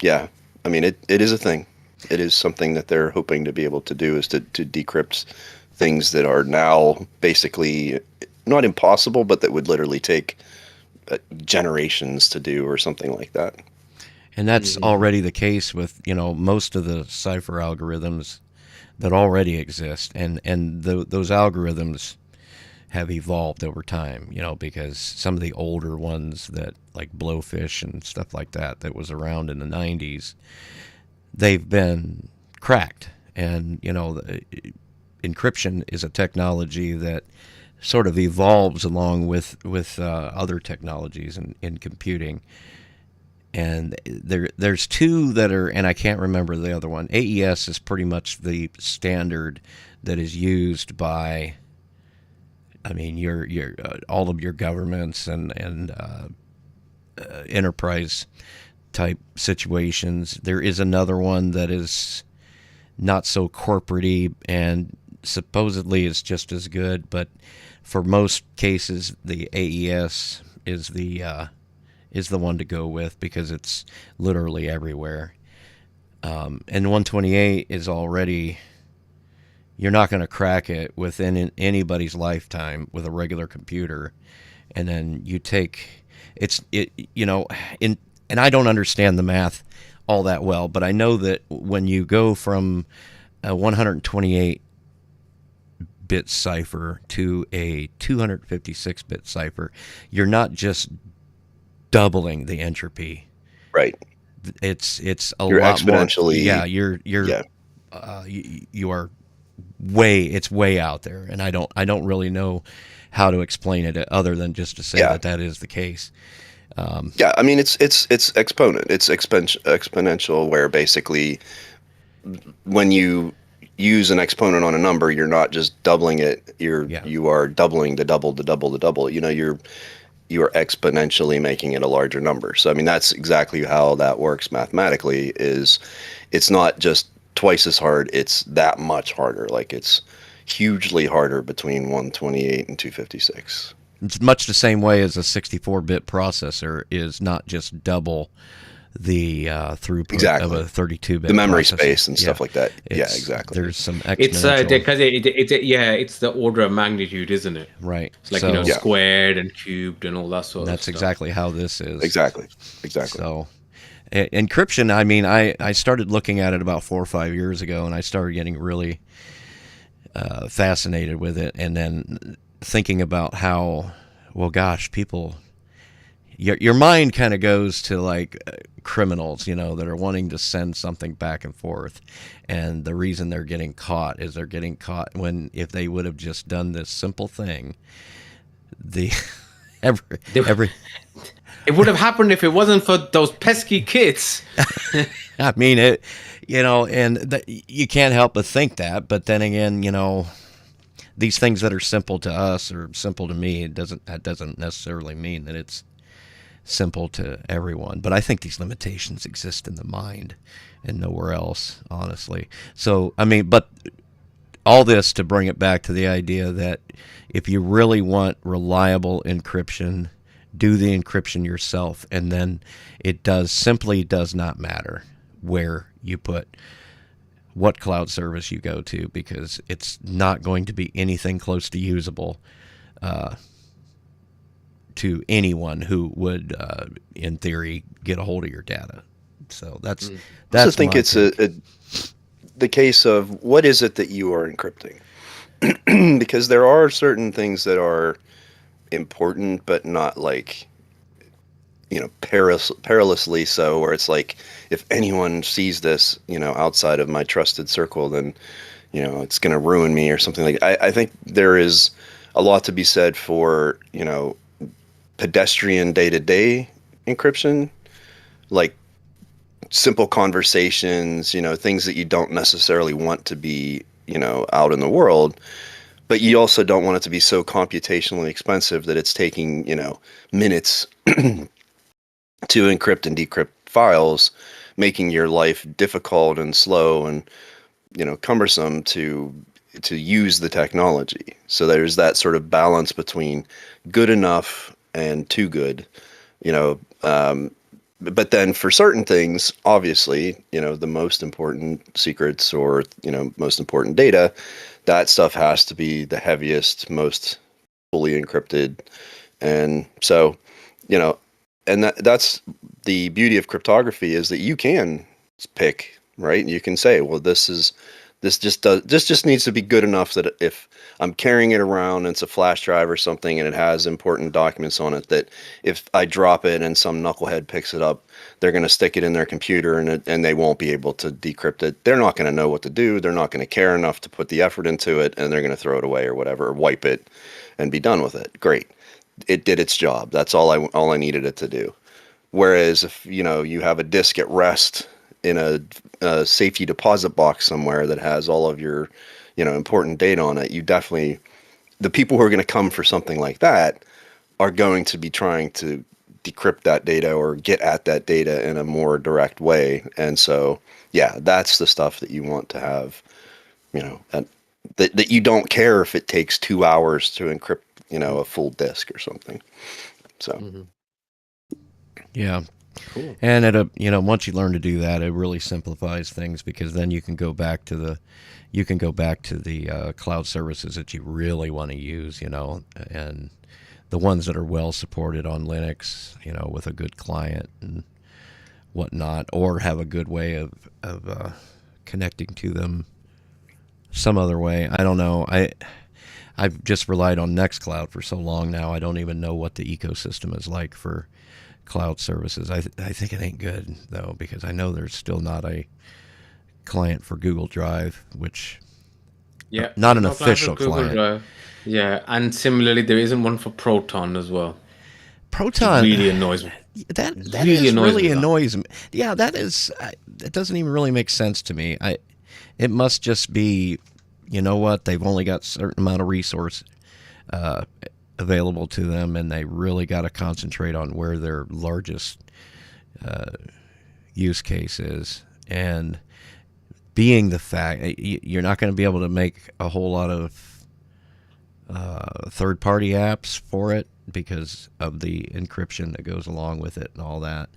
yeah, I mean, it is a thing. It is something that they're hoping to be able to do, is to decrypt things that are now basically not impossible, but that would literally take generations to do or something like that. And that's already the case with, most of the cipher algorithms that already exist. And those algorithms have evolved over time, because some of the older ones that like Blowfish and stuff like that was around in the 90s, they've been cracked. And, encryption is a technology that sort of evolves along with other technologies in computing. And there's two that are, and I can't remember the other one. AES is pretty much the standard that is used by, I mean, your all of your governments and enterprise type situations. There is another one that is not so corporate-y and supposedly is just as good, but for most cases, the AES is the one to go with because it's literally everywhere. And 128 is already, you're not going to crack it within anybody's lifetime with a regular computer. And then you take, and I don't understand the math all that well, but I know that when you go from a 128 bit cipher to a 256-bit cipher, you're not just doubling the entropy. Right. It's a You're lot more. exponentially. Yeah, Yeah. you are it's way out there, and I don't really know how to explain it other than just to say Yeah. that is the case. Yeah, I mean it's exponent. It's exponential where basically when you use an exponent on a number, you're not just doubling it. You are doubling the double, the double, the double. You know, you are exponentially making it a larger number. So I mean that's exactly how that works mathematically. Is it's not just twice as hard, it's that much harder. Like it's hugely harder between 128 and 256. It's much the same way as a 64-bit processor is not just double the throughput Exactly. of a 32-bit. The memory processor. space and stuff like that. Yeah, exactly. There's some It's exponential. because it's the order of magnitude, isn't it? Right. It's like So, squared and cubed and all that sort of that's stuff. exactly how this is. Exactly. So, encryption, I mean, I started looking at it about 4 or 5 years ago, and I started getting really fascinated with it, and then thinking about how, well, gosh, people, your mind kind of goes to like criminals, that are wanting to send something back and forth, and the reason they're getting caught is they're getting caught when if they would have just done this simple thing, every It would have happened if it wasn't for those pesky kids. I mean it, and you can't help but think that. But then again, these things that are simple to us or simple to me, that doesn't necessarily mean that it's simple to everyone. But I think these limitations exist in the mind and nowhere else, honestly. So I mean, but all this to bring it back to the idea that if you really want reliable encryption, do the encryption yourself, and then it simply does not matter where you put what cloud service you go to, because it's not going to be anything close to usable to anyone who would, in theory, get a hold of your data. So that's I also think it's the case of what is it that you are encrypting, because there are certain things that are important, but not like, perilously so, where it's like, if anyone sees this, outside of my trusted circle, then, it's going to ruin me or something like that. I think there is a lot to be said for, pedestrian day-to-day encryption, like simple conversations, things that you don't necessarily want to be, out in the world. But you also don't want it to be so computationally expensive that it's taking, minutes to encrypt and decrypt files, making your life difficult and slow and, cumbersome to use the technology. So there's that sort of balance between good enough and too good, but then for certain things, obviously, the most important secrets or, most important data, that stuff has to be the heaviest, most fully encrypted. And so, and that's the beauty of cryptography, is that you can pick, right? You can say, well, this just needs to be good enough that if I'm carrying it around and it's a flash drive or something and it has important documents on it, that if I drop it and some knucklehead picks it up, they're going to stick it in their computer and they won't be able to decrypt it. They're not going to know what to do. They're not going to care enough to put the effort into it, and they're going to throw it away or whatever, or wipe it. and be done with it. Great. It did its job. That's all I needed it to do. Whereas if you have a disk at rest in a safety deposit box somewhere that has all of your important data on it, you definitely, the people who are going to come for something like that are going to be trying to decrypt that data or get at that data in a more direct way. And so, yeah, that's the stuff that you want to have, that you don't care if it takes 2 hours to encrypt, a full disk or something. So, Mm-hmm. Yeah. Cool. And once you learn to do that, it really simplifies things, because then you can go back to the cloud services that you really want to use, and the ones that are well supported on Linux, with a good client and whatnot, or have a good way of connecting to them some other way. I don't know. I've just relied on Nextcloud for so long now. I don't even know what the ecosystem is like for cloud services. I think it ain't good though, because I know there's still not a client for Google Drive, which not an No plan for official Google client. Drive. Yeah, and similarly, there isn't one for Proton as well. Which Proton really annoys me. that Really is annoys really me, that. annoys me. Yeah, it doesn't even really make sense to me. It must just be, what, they've only got a certain amount of resource available to them, and they really got to concentrate on where their largest use case is. And being the fact you're not going to be able to make a whole lot of third-party apps for it because of the encryption that goes along with it and all that.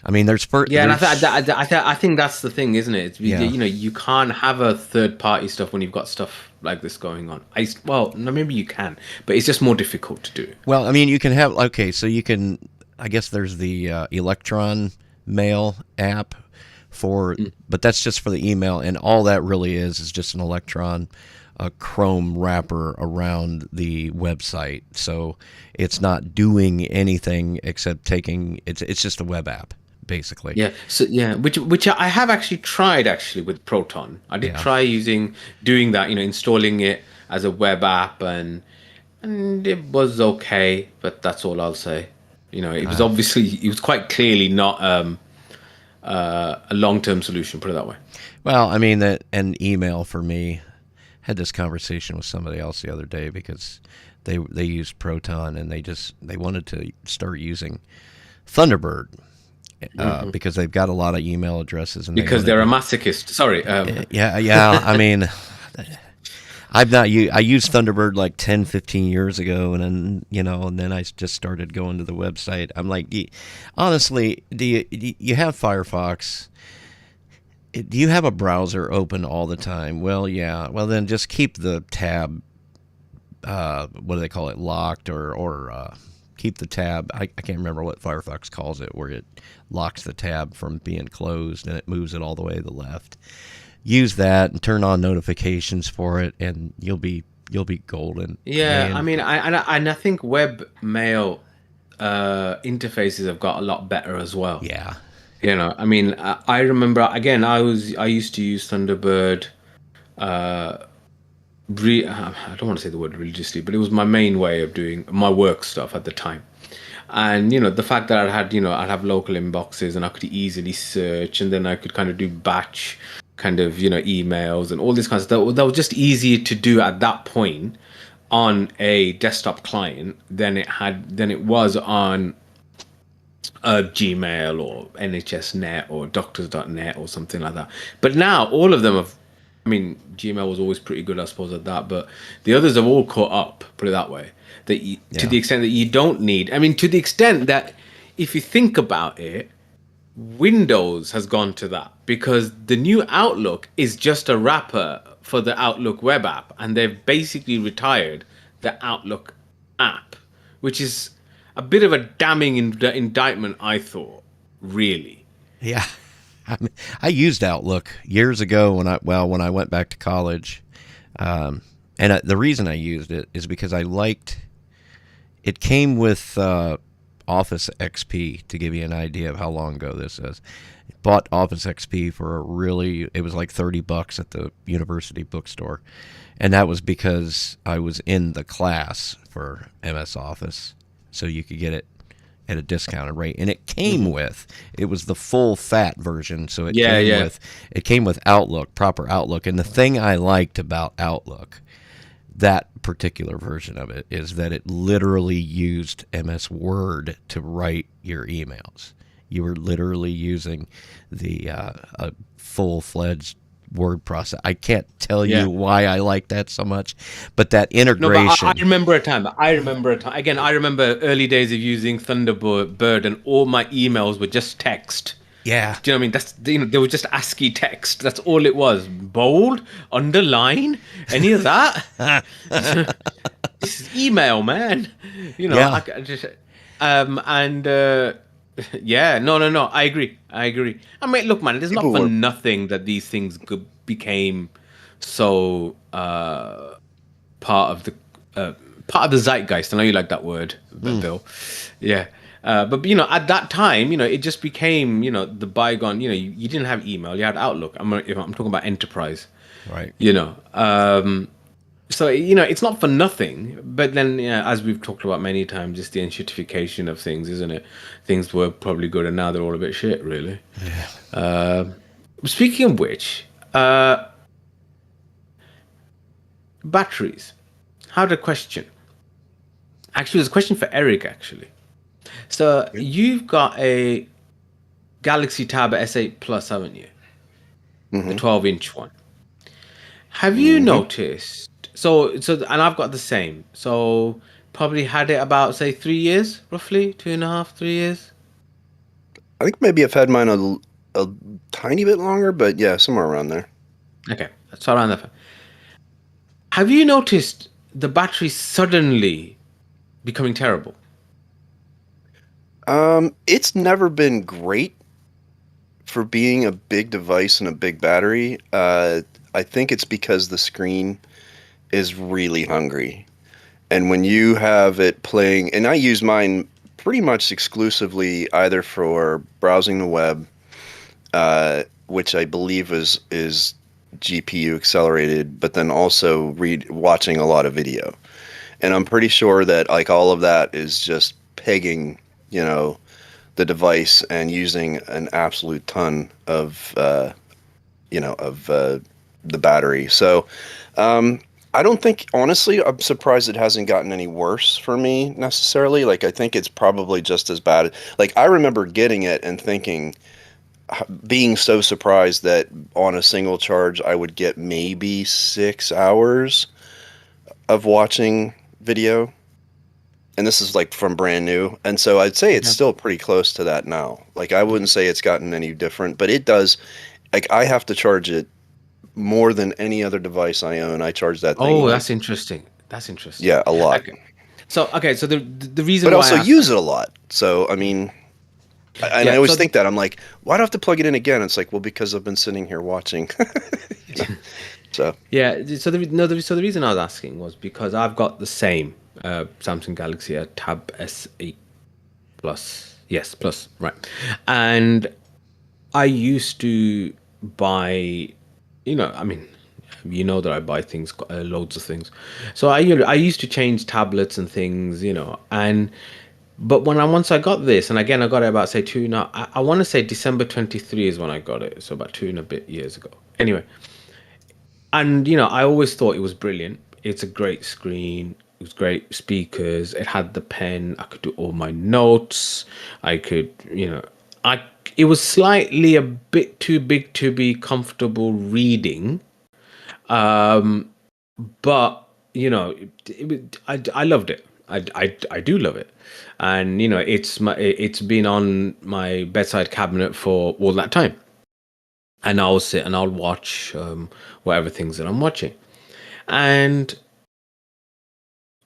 I mean, Yeah, and I think that's the thing, isn't it? Yeah. You can't have a third-party stuff when you've got stuff like this going on. Well, no, maybe you can, but it's just more difficult to do. Well, I mean, you can have, okay, so you can, I guess there's the Electron Mail app but that's just for the email, and all that really is just an Electron, a Chrome wrapper around the website. So it's not doing anything except it's just a web app, basically. Yeah, so which I have actually tried with Proton. I did try doing that, installing it as a web app, and it was okay, but that's all I'll say. It was quite clearly not a long-term solution, put it that way. Well, I mean, an email for me, had this conversation with somebody else the other day, because they used Proton, and they wanted to start using Thunderbird. Because they've got a lot of email addresses, and because they're a masochist. Sorry. Yeah. I mean, I used Thunderbird like 10, 15 years ago, and then I just started going to the website. I'm like, honestly, do you have Firefox? Do you have a browser open all the time? Well, yeah. Well, then just keep the tab, what do they call it, locked, or keep the tab. I can't remember what Firefox calls it, where it locks the tab from being closed and it moves it all the way to the left. Use that and turn on notifications for it, and you'll be golden. Yeah, Man. I mean, I think webmail interfaces have got a lot better as well. Yeah. I mean, I remember, again, I used to use Thunderbird. I don't want to say the word religiously, but it was my main way of doing my work stuff at the time. And the fact that I'd have local inboxes, and I could easily search, and then I could kind of do batch kind of emails and all this kind of stuff. That was just easier to do at that point on a desktop client than it was on Gmail or NHSNet or Doctors.net or something like that. But now all of them have. I mean, Gmail was always pretty good, I suppose, at that, but the others have all caught up, put it that way. To the extent that you don't need. I mean, to the extent that if you think about it, Windows has gone to that, because the new Outlook is just a wrapper for the Outlook web app, and they've basically retired the Outlook app, which is a bit of a damning indictment, I thought, really. Yeah. I used Outlook years ago when I went back to college, and the reason I used it is because I liked. It came with Office XP to give you an idea of how long ago this is. Bought Office XP for it was like $30 at the university bookstore. And that was because I was in the class for MS Office. So you could get it at a discounted rate. And it came with, it was the full fat version. So it came with Outlook, proper Outlook. And the thing I liked about Outlook, that particular version of it, is that it literally used MS Word to write your emails. You were literally using the a full-fledged word process. I can't tell you why I like that so much, but that integration. No, but I remember a time. Again, I remember early days of using Thunderbird, and all my emails were just text. Yeah. Do you know what I mean? They were just ASCII text. That's all it was. Bold, underline, any of that. This is email, man. You know, Yeah. No. I agree. I mean, look, man, it is not for nothing that these things became so part of the zeitgeist. I know you like that word, Bill. Yeah. But at that time, it just became, the bygone. You didn't have email, you had Outlook. I'm talking about enterprise, Right. So it's not for nothing. But then, as we've talked about many times, just the enshittification of things, isn't it? Things were probably good, and now they're all a bit shit, really. Yeah. Speaking of which, batteries. Had a question. Actually, there's a question for Eric, actually. So you've got a Galaxy Tab S8 Plus, haven't you? Mm-hmm. The 12-inch one. Have you noticed? So, and I've got the same. So, probably had it about, say, 3 years, roughly 2.5, 3 years. I think maybe I've had mine a tiny bit longer, but yeah, somewhere around there. Okay, that's around that. Have you noticed the battery suddenly becoming terrible? It's never been great for being a big device and a big battery. I think it's because the screen is really hungry. And when you have it playing, and I use mine pretty much exclusively either for browsing the web, which I believe is GPU accelerated, but then also watching a lot of video. And I'm pretty sure that like all of that is just pegging, the device and using an absolute ton of, the battery. So, I don't think, honestly, I'm surprised it hasn't gotten any worse for me necessarily. Like, I think it's probably just as bad. Like, I remember getting it and being so surprised that on a single charge, I would get maybe 6 hours of watching video. And this is like from brand new. And so I'd say it's still pretty close to that now. Like, I wouldn't say it's gotten any different, but it does. Like, I have to charge it more than any other device I own. I charge that thing. Oh, that's interesting. Yeah, a lot. Okay. So the reason but why also use it a lot. So, I mean, I always think that. I'm like, why do I have to plug it in again? It's like, well, because I've been sitting here watching. So. Yeah, so the reason I was asking was because I've got the same Samsung Galaxy Tab S8 Plus. Yes, Plus, right. And I used to buy, I mean, that I buy things, loads of things. So I used to change tablets and things, but once I got this, and again I got it about say I want to say December 23 is when I got it, so about 2 and a bit years ago. Anyway, and I always thought it was brilliant. It's a great screen. It was great speakers. It had the pen. I could do all my notes. I could, it was slightly a bit too big to be comfortable reading. But I loved it. I do love it, and it's been on my bedside cabinet for all that time. And I'll sit and I'll watch whatever things that I'm watching. And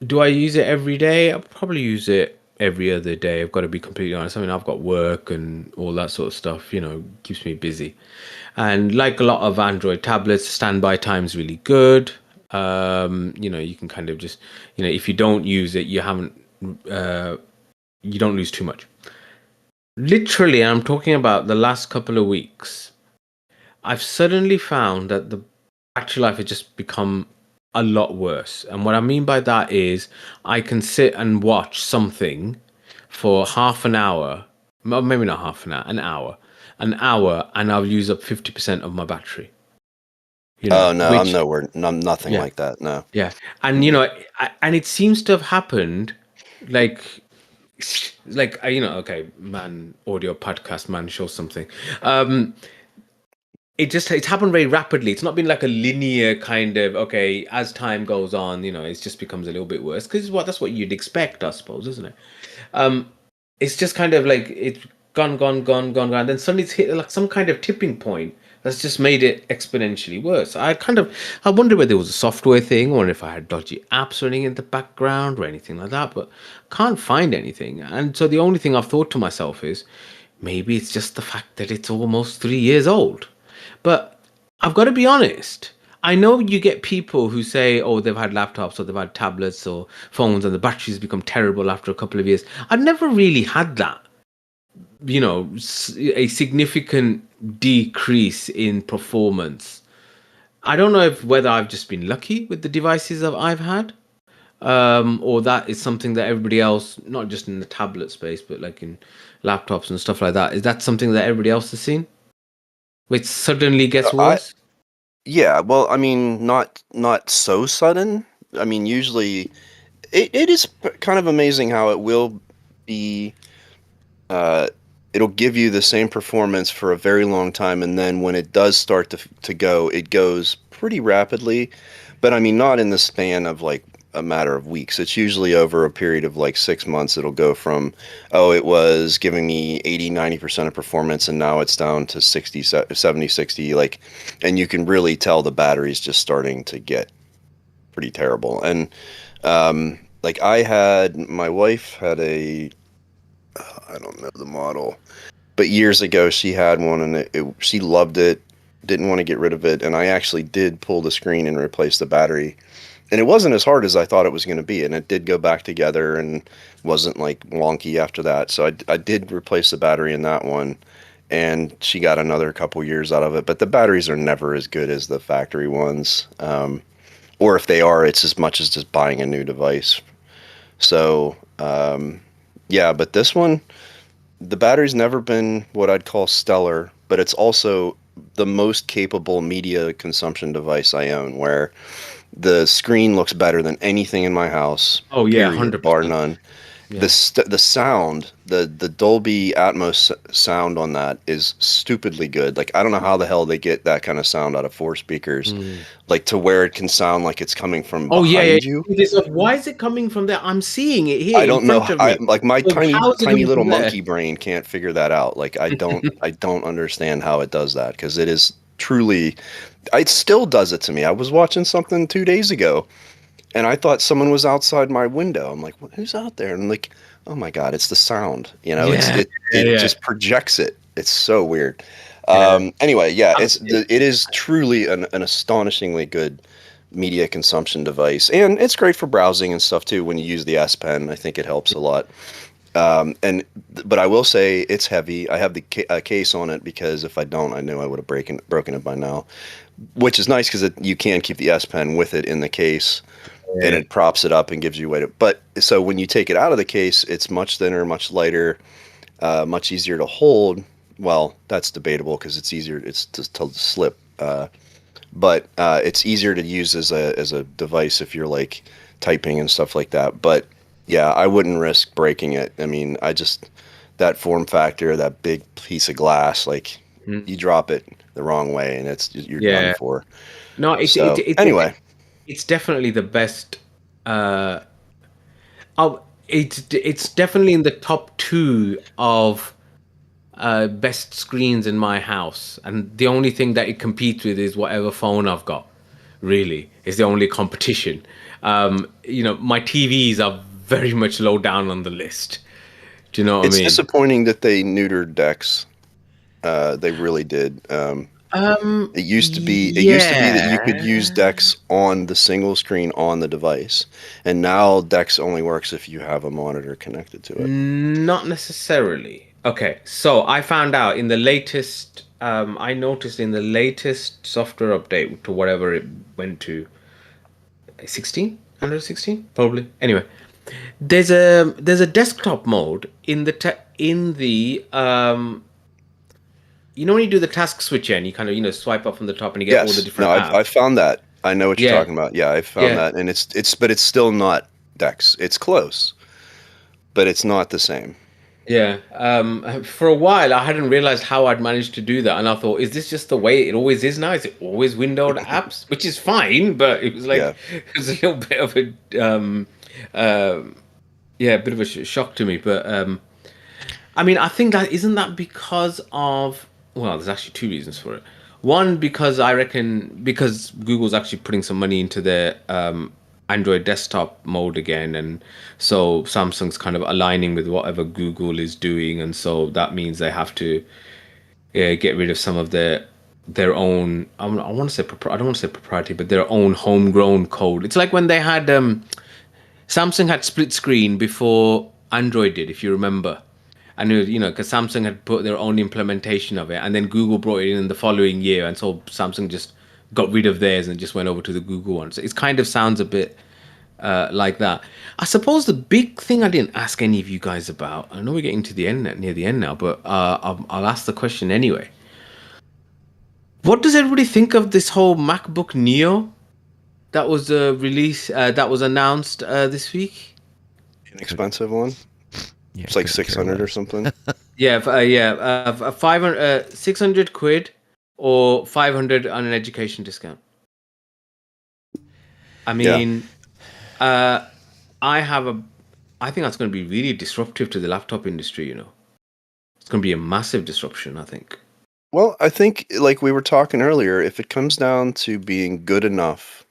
do I use it every day? I'll probably use it every other day. I've got to be completely honest. I mean, I've got work and all that sort of stuff, keeps me busy. And like a lot of Android tablets, standby time's really good. You can kind of just, if you don't use it, you haven't you don't lose too much. Literally, I'm talking about the last couple of weeks. I've suddenly found that the battery life has just become a lot worse. And what I mean by that is I can sit and watch something for half an hour, maybe not half an hour, and I'll use up 50% of my battery. Oh no, I'm Which, nowhere. I'm nothing yeah, like that. No. yeah. And, and it seems to have happened like, okay, man, audio podcast, man, show something. It's happened very rapidly. It's not been like a linear kind of, okay, as time goes on, it just becomes a little bit worse because that's what you'd expect, I suppose, isn't it? It's just kind of like it's gone, and then suddenly it's hit like some kind of tipping point that's just made it exponentially worse. I wonder whether it was a software thing or if I had dodgy apps running in the background or anything like that, but can't find anything. And so the only thing I've thought to myself is maybe it's just the fact that it's almost 3 years old. But I've got to be honest. I know you get people who say, oh, they've had laptops or they've had tablets or phones and the batteries become terrible after a couple of years. I've never really had that, a significant decrease in performance. I don't know if whether I've just been lucky with the devices that I've had, or that is something that everybody else, not just in the tablet space, but like in laptops and stuff like that. Is that something that everybody else has seen? Which suddenly gets I worse? Yeah. Well, I mean, not so sudden. I mean, usually it is kind of amazing how it will be. Uh, it'll give you the same performance for a very long time, and then when it does start to go, it goes pretty rapidly. But I mean, not in the span of like a matter of weeks. It's usually over a period of like 6 months. It'll go from, oh, it was giving me 80-90% of performance, and now it's down to 60, 70, 60. Like, and you can really tell the battery's just starting to get pretty terrible. And like my wife had I don't know the model, but years ago she had one, and she loved it, didn't want to get rid of it, and I actually did pull the screen and replace the battery, and it wasn't as hard as I thought it was going to be, and it did go back together and wasn't like wonky after that. So I did replace the battery in that one, and she got another couple years out of it. But the batteries are never as good as the factory ones, or if they are, it's as much as just buying a new device. So yeah, but this one, the battery's never been what I'd call stellar, but it's also the most capable media consumption device I own, where the screen looks better than anything in my house, Oh yeah, period, bar 100%. none. Yeah. The sound, the Dolby Atmos sound on that is stupidly good. Like, I don't know how the hell they get that kind of sound out of four speakers, Mm. like to where it can sound like it's coming from Oh yeah, yeah. behind you. Why is it coming from there? I'm seeing it I here in don't know. front of I me. like my So how is it tiny coming little from there? monkey brain can't figure that out. Like, I don't understand how it does that, because it is truly, it still does it to me. I was watching something 2 days ago, and I thought someone was outside my window. I'm like, who's out there? And I'm like, oh my God, it's the sound. Yeah, yeah, It yeah, just projects it. It's so weird. yeah. Anyway, yeah, I see it. it is truly an astonishingly good media consumption device, and it's great for browsing and stuff too. When you use the S Pen, I think it helps a lot. And but I will say it's heavy. I have the case on it because if I don't, I knew I would have broken it by now. Which is nice because you can keep the S Pen with it in the case, and Yeah. it props it up and gives you weight. But so when you take it out of the case, it's much thinner, much lighter, much easier to hold. Well, that's debatable because it's easier. It's to slip. But it's easier to use as a device if you're like typing and stuff like that. But yeah, I wouldn't risk breaking it. I mean, that form factor, that big piece of glass, like Mm. you drop it the wrong way and you're done Yeah. for. No, So anyway, it's definitely the best. Uh, it's definitely in the top two of best screens in my house, and the only thing that it competes with is whatever phone I've got. Really, is the only competition. My TVs are very much low down on the list. Do you know what I it's mean? disappointing that they neutered Dex. They really did. It used to be that you could use Yeah. Dex on the single screen on the device, and now Dex only works if you have a monitor connected to it. Not necessarily. Okay, so I found out in the latest, I noticed in the latest software update to whatever it went to, 16, 116, probably. Anyway, there's a desktop mode in the you know when you do the task switcher and you kind of swipe up from the top and you get all the Yes, no, different I've apps. found that. I know what you're Yeah, talking about. Yeah, I found yeah. that, and but it's still not Dex. It's close, but it's not the same. Yeah. For a while, I hadn't realized how I'd managed to do that, and I thought, is this just the way it always is now? Is it always windowed apps, which is fine, but it was like Yeah. it was a little bit of a yeah, a bit of a shock to me. But I mean, I think that isn't that because of well, there's actually two reasons for it. One, because I reckon because Google's actually putting some money into their Android desktop mode again, and so Samsung's kind of aligning with whatever Google is doing, and so that means they have to get rid of some of their own. I want to say I don't want to say proprietary, but their own homegrown code. It's like when they had Samsung had split screen before Android did, if you remember. And because Samsung had put their own implementation of it, and then Google brought it in the following year, and so Samsung just got rid of theirs and just went over to the Google one. So it kind of sounds a bit like that. I suppose the big thing I didn't ask any of you guys about. I know we're getting to the end near the end now, but I'll ask the question anyway. What does everybody think of this whole MacBook Neo that was that was announced this week? Inexpensive one. Yeah, It's like couldn't care 600 or less. something. Yeah, 500, 600 quid or 500 on an education discount. I Yeah. mean, I have I think that's going to be really disruptive to the laptop industry. It's going to be a massive disruption. I think. Well, I think, like we were talking earlier, if it comes down to being good enough,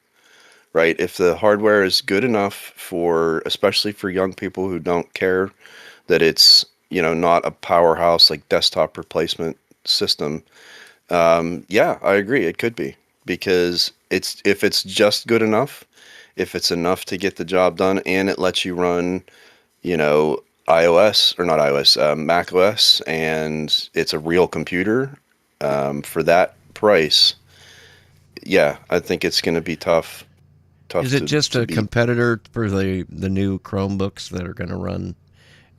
right? If the hardware is good enough for, especially for young people who don't care that it's, not a powerhouse like desktop replacement system, yeah, I agree. It could be because if it's just good enough, if it's enough to get the job done and it lets you run, iOS or not iOS, Mac OS, and it's a real computer for that price, yeah, I think it's going to be tough Is it just to a beat. competitor for the new Chromebooks that are going to run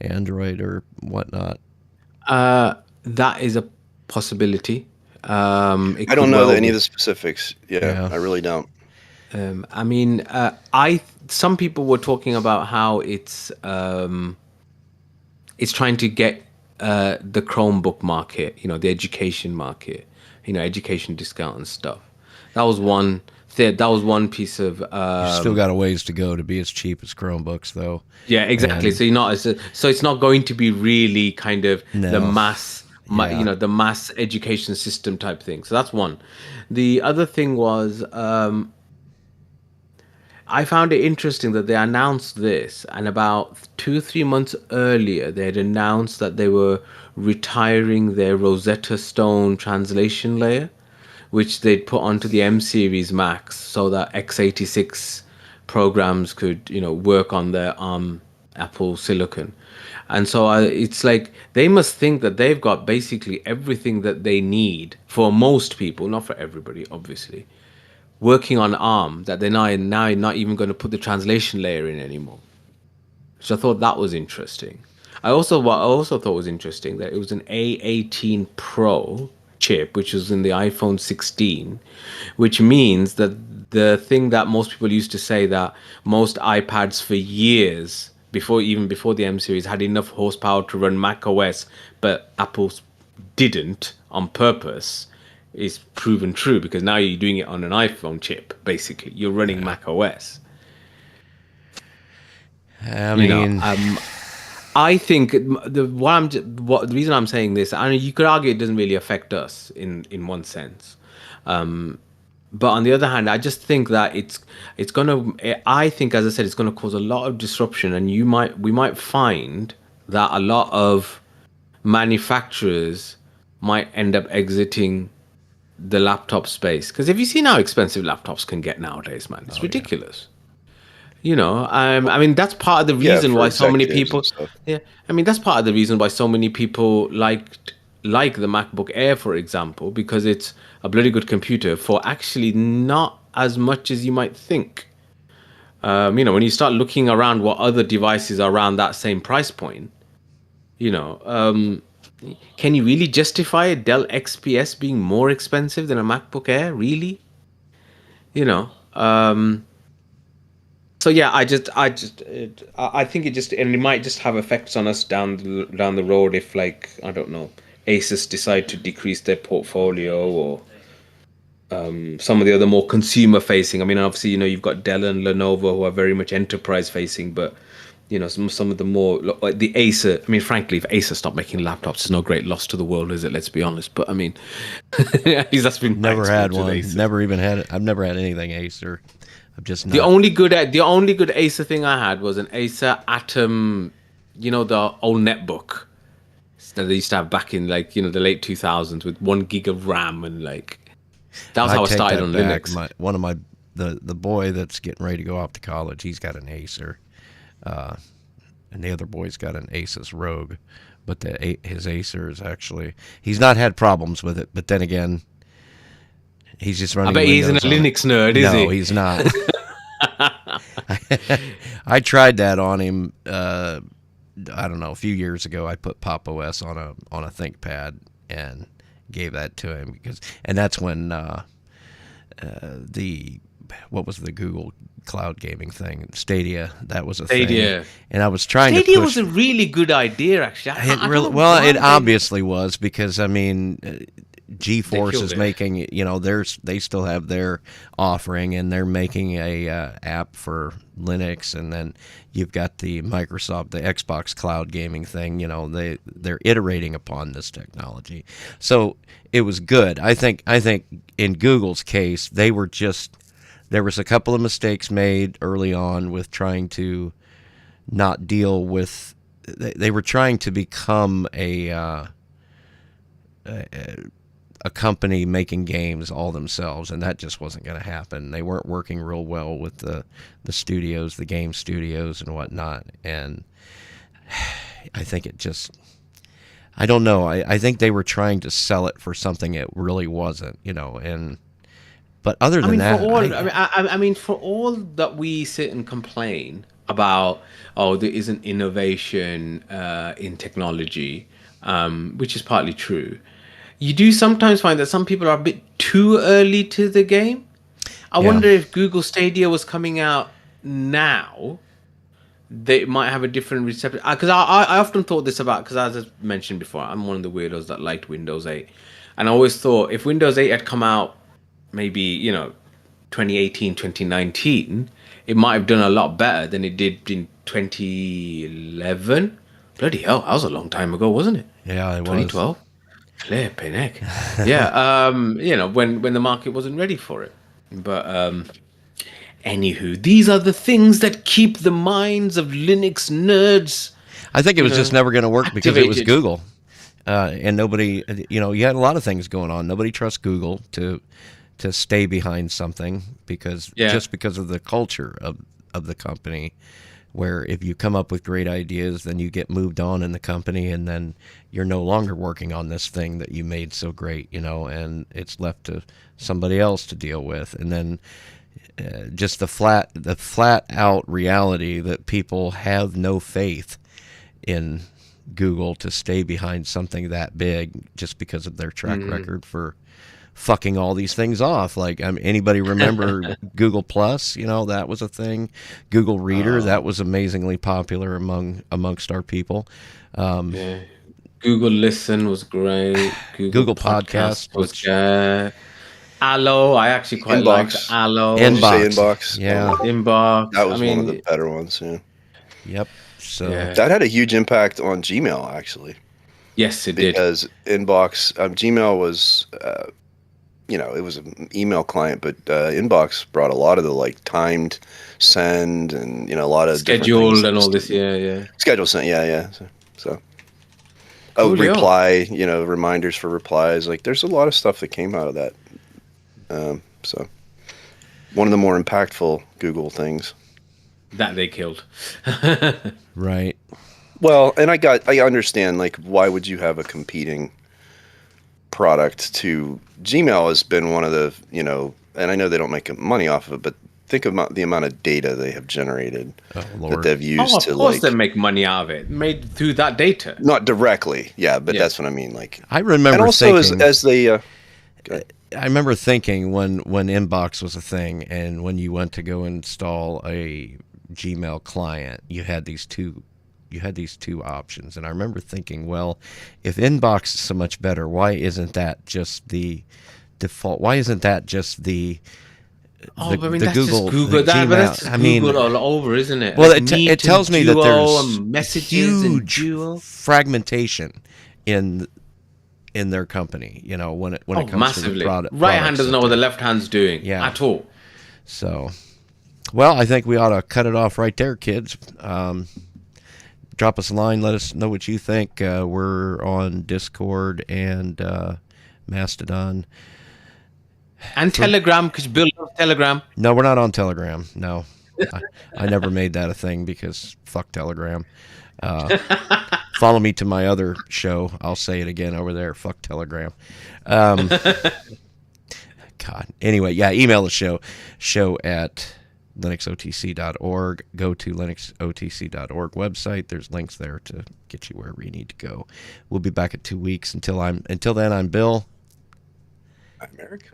Android or whatnot? That is a possibility. It I could don't know well any of be. the specifics. Yeah, Yeah. I really don't. I mean, I some people were talking about how it's trying to get the Chromebook market, the education market, education discount and stuff. That was one. That was one piece of. You still got a ways to go to be as cheap as Chromebooks, though. Yeah, exactly. And So you're not so it's not going to be really kind of the no, mass, yeah, the mass education system type thing. So that's one. The other thing was I found it interesting that they announced this, and about 2 3 months earlier, they had announced that they were retiring their Rosetta Stone translation layer, which they'd put onto the M series Macs so that x86 programs could, work on their Apple Silicon. And so it's like they must think that they've got basically everything that they need for most people, not for everybody, obviously working on ARM that they're now not even going to put the translation layer in anymore. So I thought that was interesting. What I also thought was interesting that it was an A18 Pro chip, which was in the iPhone 16, which means that the thing that most people used to say that most iPads for years before the M series had enough horsepower to run Mac OS, but Apple didn't on purpose is proven true because now you're doing it on an iPhone chip. Basically, you're running yeah. Mac OS. I You know, mean, I think the reason I'm saying this, I mean, you could argue it doesn't really affect us in one sense, but on the other hand, I just think that it's gonna. I think, as I said, it's gonna cause a lot of disruption, and we might find that a lot of manufacturers might end up exiting the laptop space. Because have you seen how expensive laptops can get nowadays, man? It's ridiculous. You know, I mean, that's part of the Yeah, reason for why so many executives people. and stuff. Yeah, I mean, that's part of the reason why so many people like the MacBook Air, for example, because it's a bloody good computer for actually not as much as you might think. You know, when you start looking around what other devices are around that same price point, you know, can you really justify a Dell XPS being more expensive than a MacBook Air? Really? You know, so yeah, I think it just, and it might just have effects on us down the road if, like, I don't know, Asus decide to decrease their portfolio, or some of the other more consumer facing. I mean, obviously, you know, you've got Dell and Lenovo who are very much enterprise facing, but you know, some of the more like the Acer. I mean, frankly, if Acer stopped making laptops, it's no great loss to the world, is it? Let's be honest. But I mean, at least that's been my Never had experience with one. Acer. Never even had it. I've never had anything Acer. I'm just The not. only good Acer thing I had was an Acer Atom, you know, the old netbook that they used to have back in, like, you know, the late 2000s with 1 gig of RAM, and like that was I how I take started that on back. Linux. One of my the boy that's getting ready to go off to college, he's got an Acer, and the other boy's got an Asus Rogue. But his Acer is actually, he's not had problems with it. But then again, he's just I running bet he isn't a Windows on it. Linux nerd, is No, he? he's not. I tried that on him. I don't know. A few years ago, I put Pop OS on a ThinkPad and gave that to him and that's when the what was the Google cloud gaming thing, Stadia, that was a Stadia. thing, and I was trying Stadia to was push. a really good idea, actually. It I really, don't know well, why it they obviously was because I mean, GeForce killed is it. making, you know, they still have their offering, and they're making a app for Linux, and then you've got the Microsoft, the Xbox cloud gaming thing. You know, they're iterating upon this technology, so it was good. I think in Google's case, there was a couple of mistakes made early on with trying to not deal with. They were trying to become a company making games all themselves, and that just wasn't going to happen. They weren't working real well with the studios, the game studios and whatnot, and I think it just, I don't know. I think they were trying to sell it for something it really wasn't, you know. And but other I than mean, for that, all, I mean, for all that we sit and complain about, oh, there isn't innovation in technology, which is partly true. You do sometimes find that some people are a bit too early to the game. I yeah, wonder if Google Stadia was coming out now, they might have a different reception. Because I often thought this about, because as I mentioned before, I'm one of the weirdos that liked Windows 8. And I always thought if Windows 8 had come out maybe, you know, 2018, 2019, it might have done a lot better than it did in 2011. Bloody hell, that was a long time ago, wasn't it? yeah, it was. 2012? Flipping heck. Yeah, you know, when the market wasn't ready for it. But anywho, these are the things that keep the minds of Linux nerds, I think it was just never going to work because it was activated. Google, and nobody, you know, you had a lot of things going on. Nobody trusts Google to stay behind something because Yeah. just because of the culture of the company, where if you come up with great ideas, then you get moved on in the company, and then you're no longer working on this thing that you made so great, you know, and it's left to somebody else to deal with, and then just the flat out reality that people have no faith in Google to stay behind something that big just because of their track record for fucking all these things off. Like, anybody remember Google Plus? You know, that was a thing. Google Reader, that was amazingly popular amongst our people. Yeah. Google Listen was great. Google Podcast was good. Allo, I actually quite liked Inbox. Allo. Did you say Inbox. Inbox? Yeah. Inbox. That was I mean, one of the better ones. Yeah. Yep. So Yeah. That had a huge impact on Gmail, actually, yes, it did. because Inbox, Gmail was, you know, it was an email client, but Inbox brought a lot of the like timed send and, you know, a lot of different Scheduled things. and all this. Yeah, yeah. Schedule sent, yeah. So Coolio. reply, you know, reminders for replies. Like, there's a lot of stuff that came out of that So one of the more impactful Google things. That they killed. Right. Well, and I understand, like, why would you have a competing product to Gmail has been one of the, and I know they don't make money off of it, but think about the amount of data they have generated Oh, that Lord. they've used Oh, of to, course like, they make money out of it. Made through that data. not directly, yeah, but Yeah. that's what I mean, like, I remember and also thinking, as they, go ahead. I remember thinking when Inbox was a thing, and when you went to go install a Gmail client, you had these two options, and I remember thinking, well, if Inbox is so much better, why isn't that just the default? Why isn't that just the Oh, but I mean, the that's Google, just Google. the But that's Gmail? just I mean, Google all over, isn't it? well, Like it Meet tells and me that Duo there's and Messages and huge Duo. fragmentation in their company. When it Oh, comes massively. to the product. Right hand products doesn't that know what the they- left hand's doing Yeah. at all. So, well, I think we ought to cut it off right there, kids. Drop us a line. Let us know what you think. We're on Discord and Mastodon. And Telegram, because Bill loves Telegram. No, we're not on Telegram. No, I never made that a thing because fuck Telegram. Follow me to my other show. I'll say it again over there. Fuck Telegram. God. Anyway, yeah, email the show at linuxotc.org. Go to linuxotc.org website. There's links there to get you wherever you need to go. We'll be back in 2 weeks. Until then, I'm Bill. I'm Eric.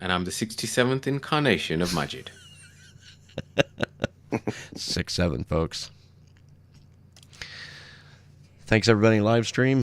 And I'm the 67th incarnation of Majid. 6-7, folks. Thanks, everybody in live stream.